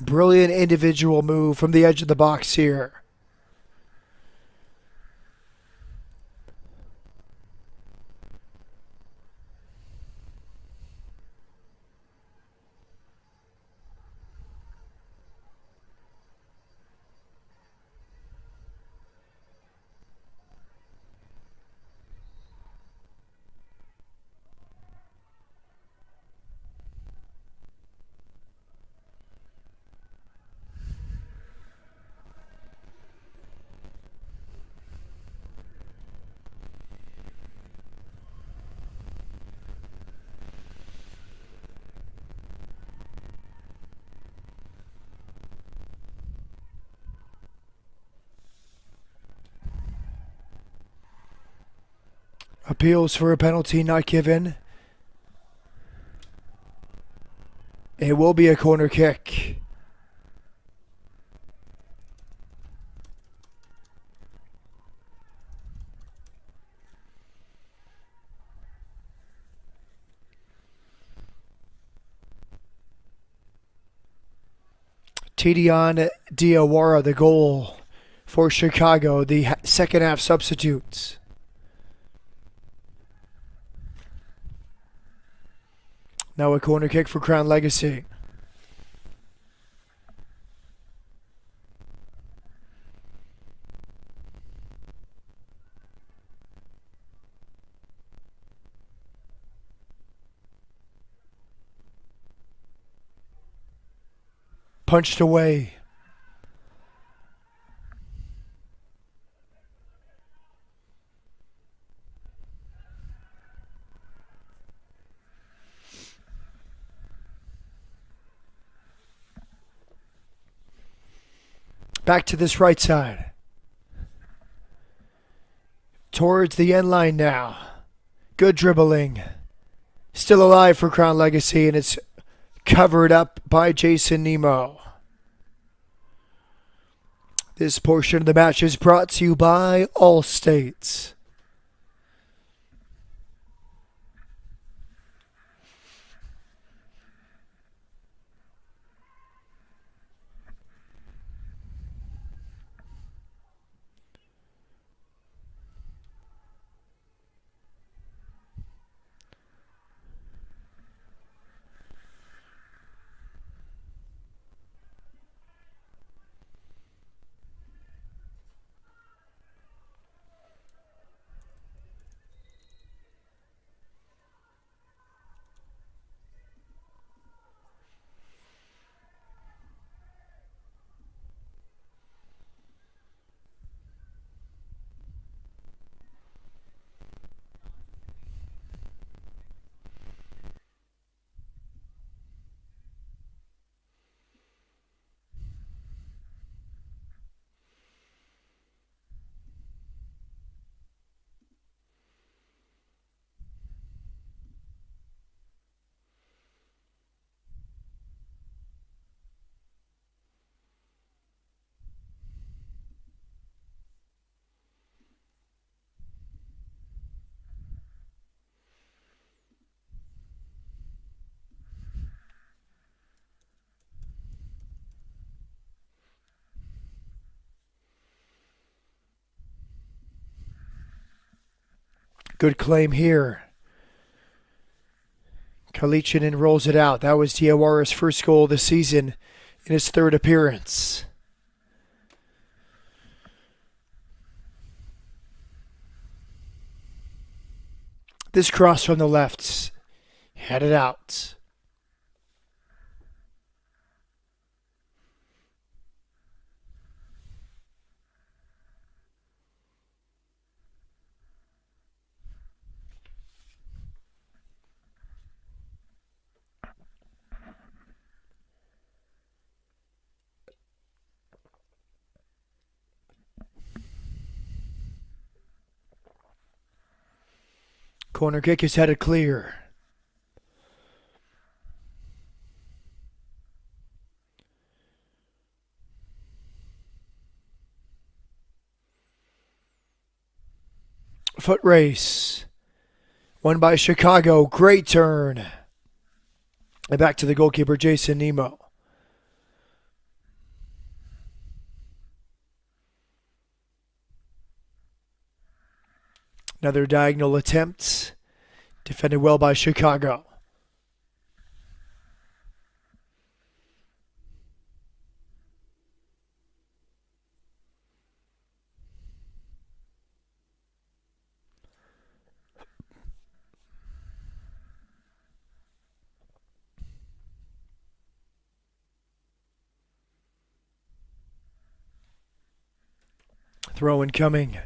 Brilliant individual move from the edge of the box here. Appeals for a penalty not given. It will be a corner kick. Tidiane Diawara, the goal for Chicago, the second half substitutes. Now a corner kick for Crown Legacy. Punched away. Back to this right side. Towards the end line now. Good dribbling. Still alive for Crown Legacy, and it's covered up by Jason Nemo. This portion of the match is brought to you by Allstate. Good claim here. Kalichinin rolls it out. That was Diawara's first goal of the season in his third appearance. This cross from the left, headed out. Corner kick is headed clear. Foot race. Won by Chicago. Great turn. And back to the goalkeeper, Jason Nemo. Another diagonal attempt. Defended well by Chicago. Throw incoming.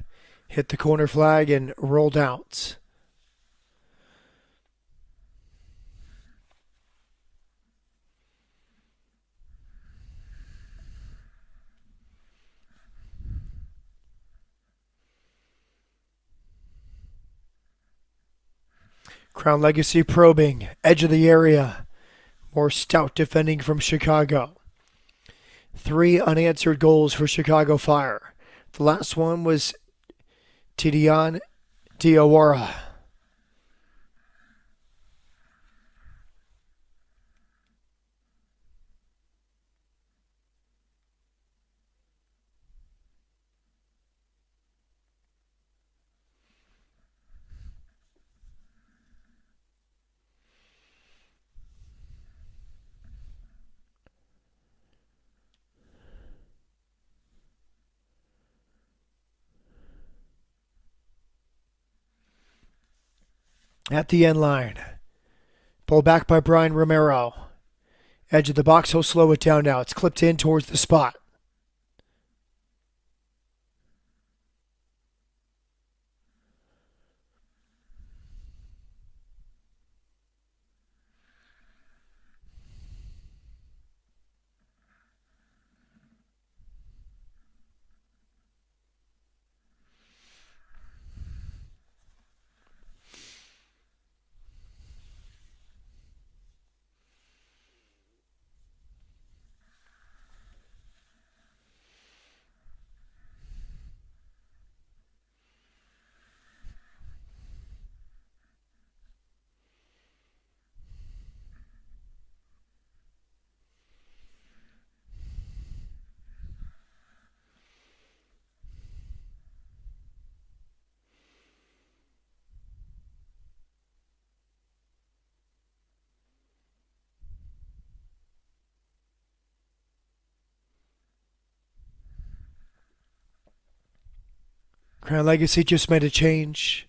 Hit the corner flag and rolled out. Crown Legacy probing. Edge of the area. More stout defending from Chicago. 3 unanswered goals for Chicago Fire. The last one was Tidiane Diawara. At the end line. Pulled back by Brian Romero. Edge of the box, he'll slow it down now. It's clipped in towards the spot. Crown Legacy just made a change.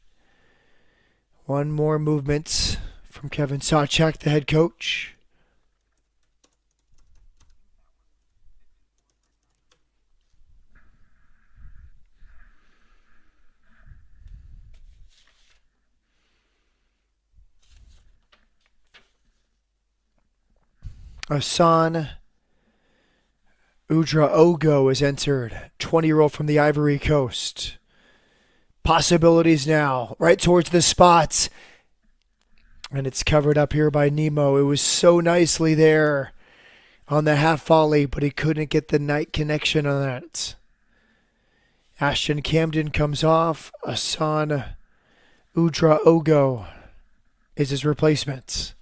One more movement from Kevin Sawchak, the head coach. Asan Udraogo is entered, 20-year-old from the Ivory Coast. Possibilities now, right towards the spots. And it's covered up here by Nemo. It was so nicely there on the half volley, but he couldn't get the night connection on that. Ashton Camden comes off. Asan Udraogo is his replacement.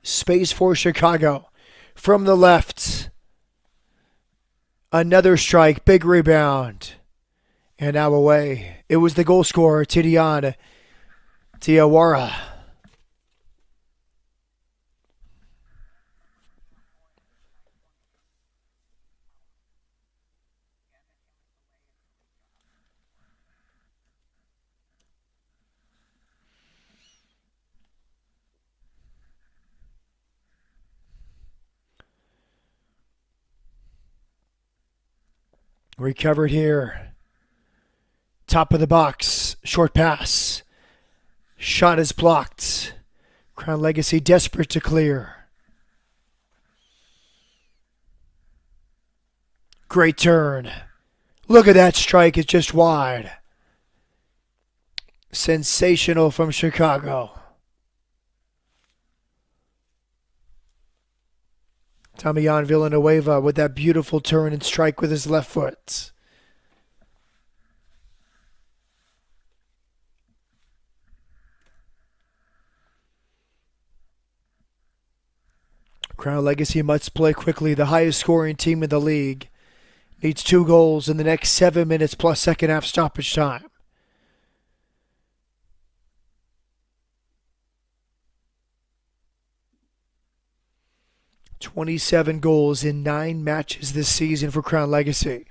Space for Chicago. From the left. Another strike, big rebound. And now away. It was the goal scorer, Tidiane Diawara. Recovered here. Top of the box. Short pass. Shot is blocked. Crown Legacy desperate to clear. Great turn. Look at that strike. It's just wide. Sensational from Chicago. Damian Villanueva with that beautiful turn and strike with his left foot. Crown Legacy must play quickly. The highest scoring team in the league needs 2 goals in the next 7 minutes plus second half stoppage time. "27 goals in 9 matches this season for Crown Legacy.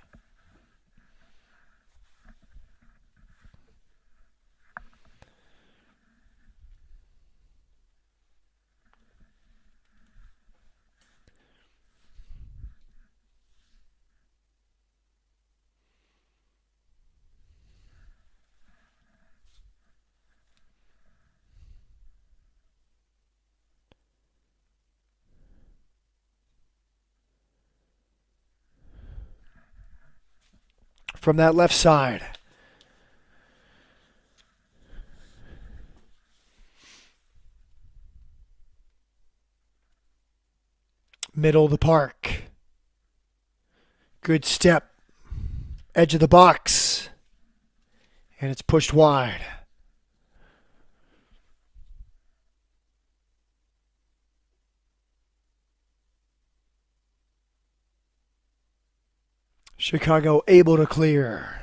From that left side. Middle of the park. Good step. Edge of the box. And it's pushed wide. Chicago able to clear.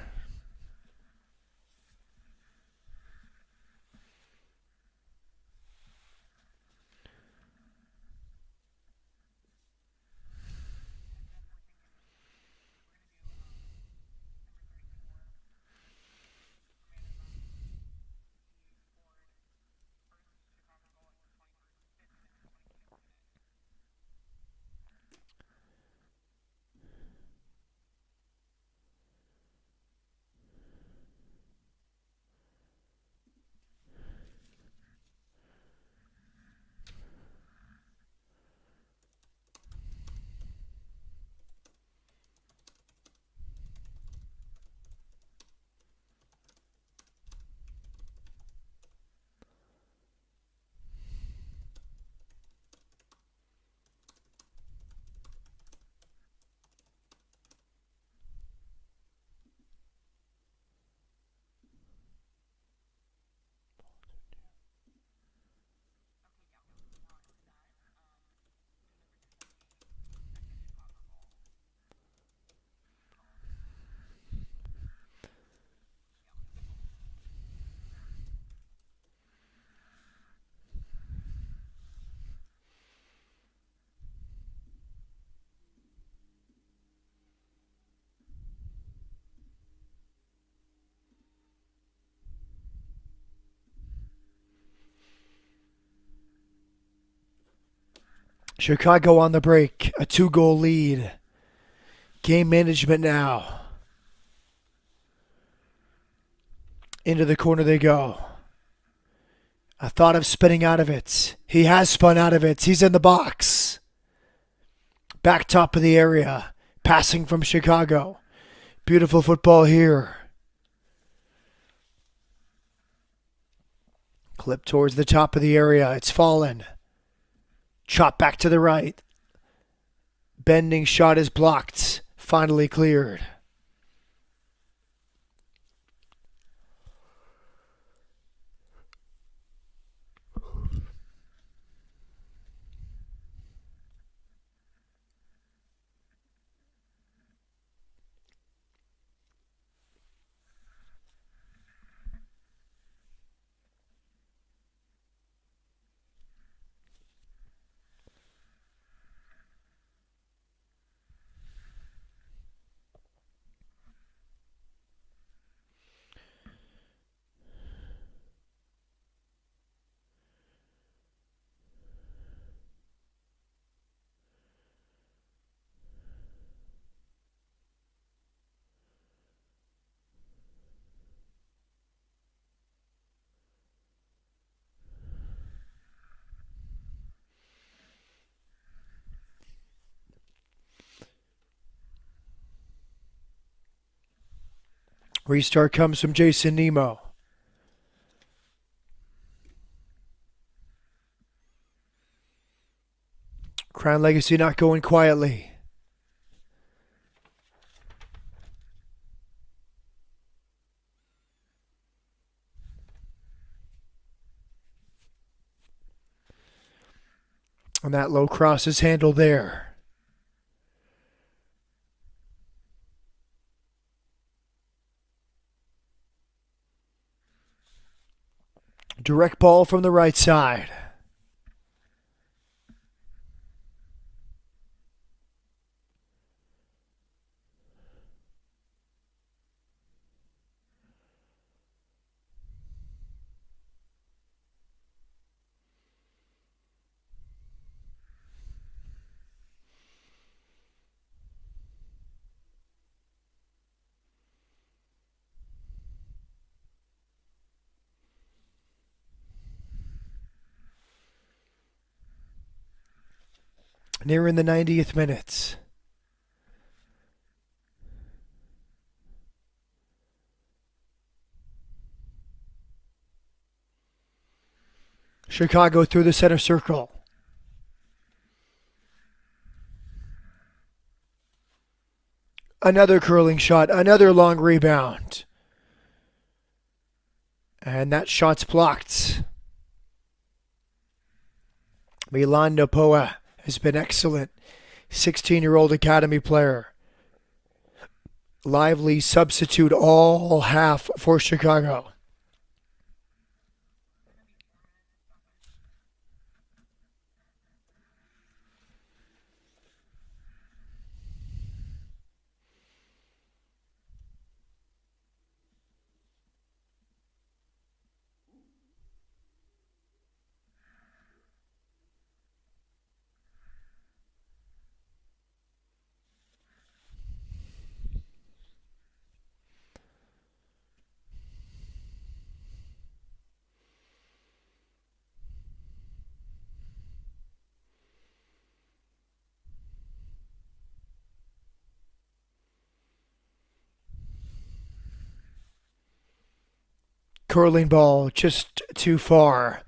Chicago on the break. A 2-goal lead. Game management now. Into the corner they go. I thought of spinning out of it. He has spun out of it. He's in the box. Back top of the area. Passing from Chicago. Beautiful football here. Clip towards the top of the area. It's fallen. Chop back to the right. Bending shot is blocked. Finally cleared. Restart comes from Jason Nemo. Crown Legacy not going quietly. And that low cross is handled there. Direct ball from the right side. Nearing the 90th minute. Chicago through the center circle. Another curling shot, another long rebound. And that shot's blocked. Milan Nopoa has been excellent. 16-year-old academy player. Lively substitute all half for Chicago. Curling ball just too far.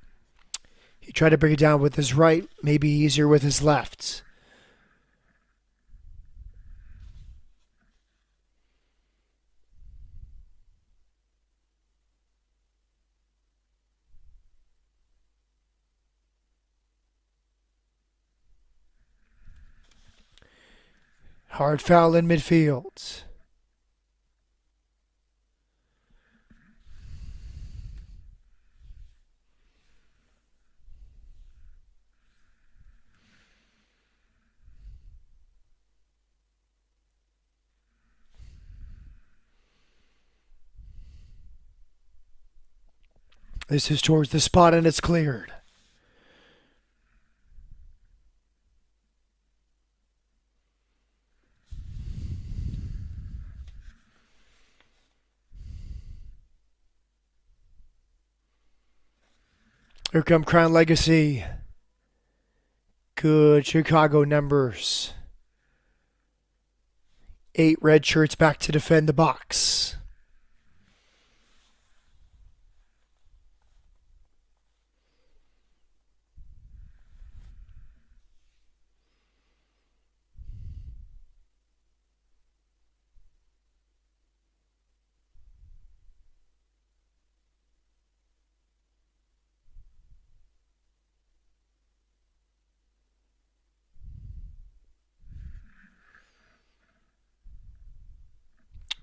He tried to bring it down with his right, maybe easier with his left. Hard foul in midfield. This is towards the spot and it's cleared. Here come Crown Legacy. Good Chicago numbers. 8 red shirts back to defend the box.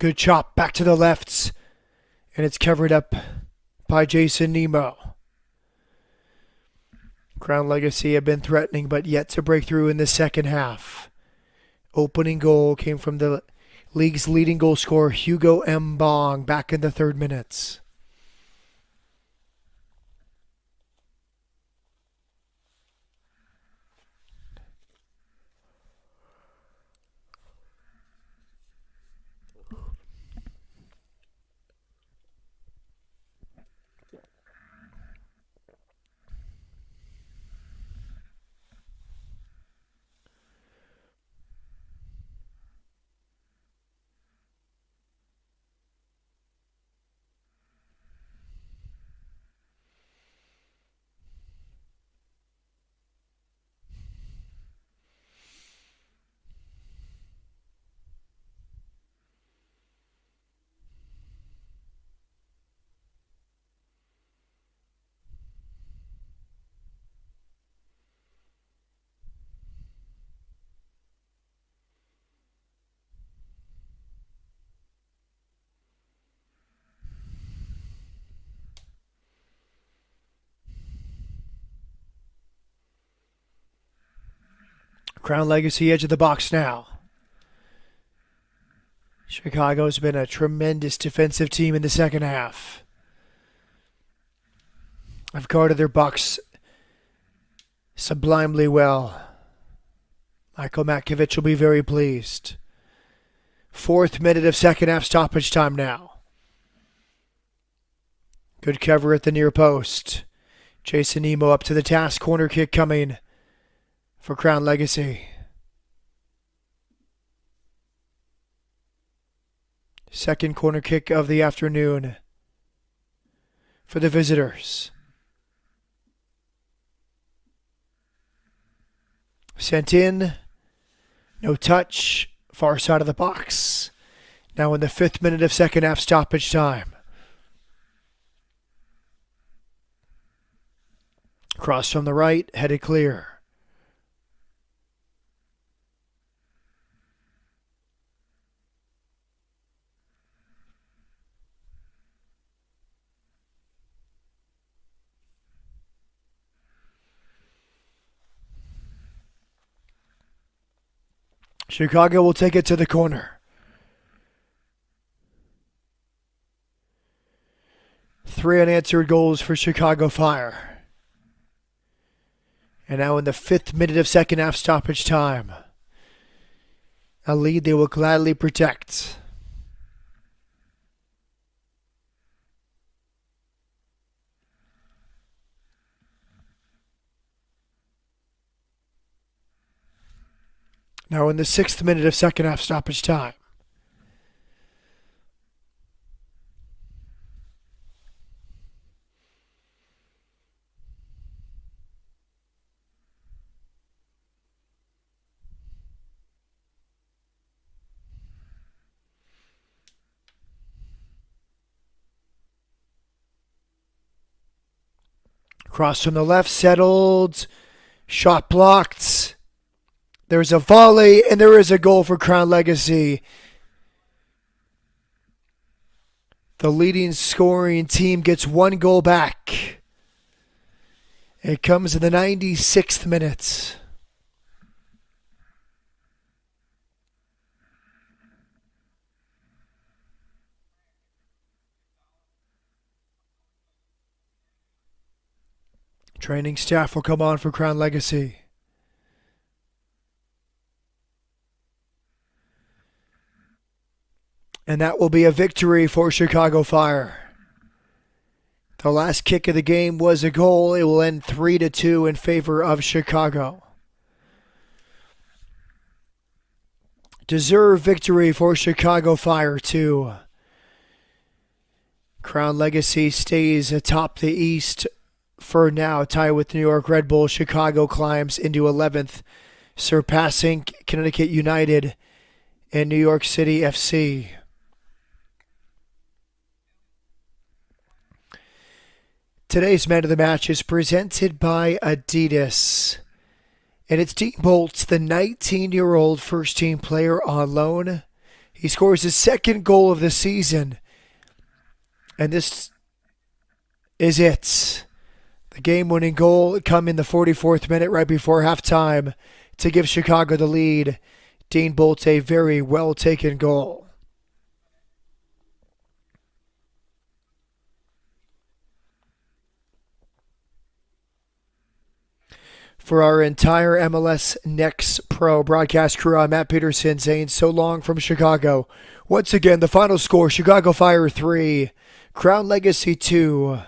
Good chop back to the left. And it's covered up by Jason Nemo. Crown Legacy have been threatening but yet to break through in the second half. Opening goal came from the league's leading goal scorer, Hugo Mbong, back in the 3rd minutes. Crown Legacy edge of the box now. Chicago's been a tremendous defensive team in the second half. I've guarded their box sublimely well. Michael Matkovich will be very pleased. 4th minute of second half stoppage time now. Good cover at the near post. Jason Emo up to the task. Corner kick coming for Crown Legacy. Second corner kick of the afternoon for the visitors. Sent in. No touch. Far side of the box. Now in the 5th minute of second half stoppage time. Cross from the right, headed clear. Chicago will take it to the corner. 3 unanswered goals for Chicago Fire. And now in the 5th minute of second half stoppage time. A lead they will gladly protect. Now in the 6th minute of second half stoppage time. Cross from the left, settled. Shot blocked. There's a volley, and there is a goal for Crown Legacy. The leading scoring team gets 1 goal back. It comes in the 96th minute. Training staff will come on for Crown Legacy. And that will be a victory for Chicago Fire. The last kick of the game was a goal. It will end 3-2 in favor of Chicago. Deserved victory for Chicago Fire too. Crown Legacy stays atop the East for now, tied with New York Red Bull. Chicago climbs into 11th, surpassing Connecticut United and New York City FC. Today's man of the match is presented by Adidas. And it's Dean Bolts, the 19-year-old first-team player on loan. He scores his 2nd goal of the season. And this is it. The game-winning goal come in the 44th minute right before halftime to give Chicago the lead. Dean Bolts, a very well-taken goal. For our entire MLS Next Pro broadcast crew, I'm Matt Peterson saying so long from Chicago. Once again, the final score, Chicago Fire 3, Crown Legacy 2.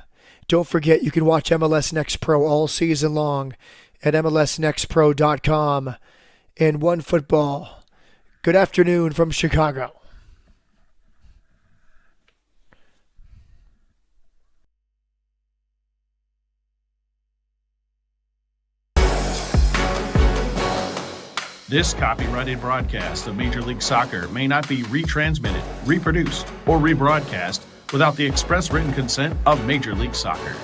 Don't forget, you can watch MLS Next Pro all season long at MLSNextPro.com. And OneFootball. Good afternoon from Chicago. This copyrighted broadcast of Major League Soccer may not be retransmitted, reproduced, or rebroadcast without the express written consent of Major League Soccer.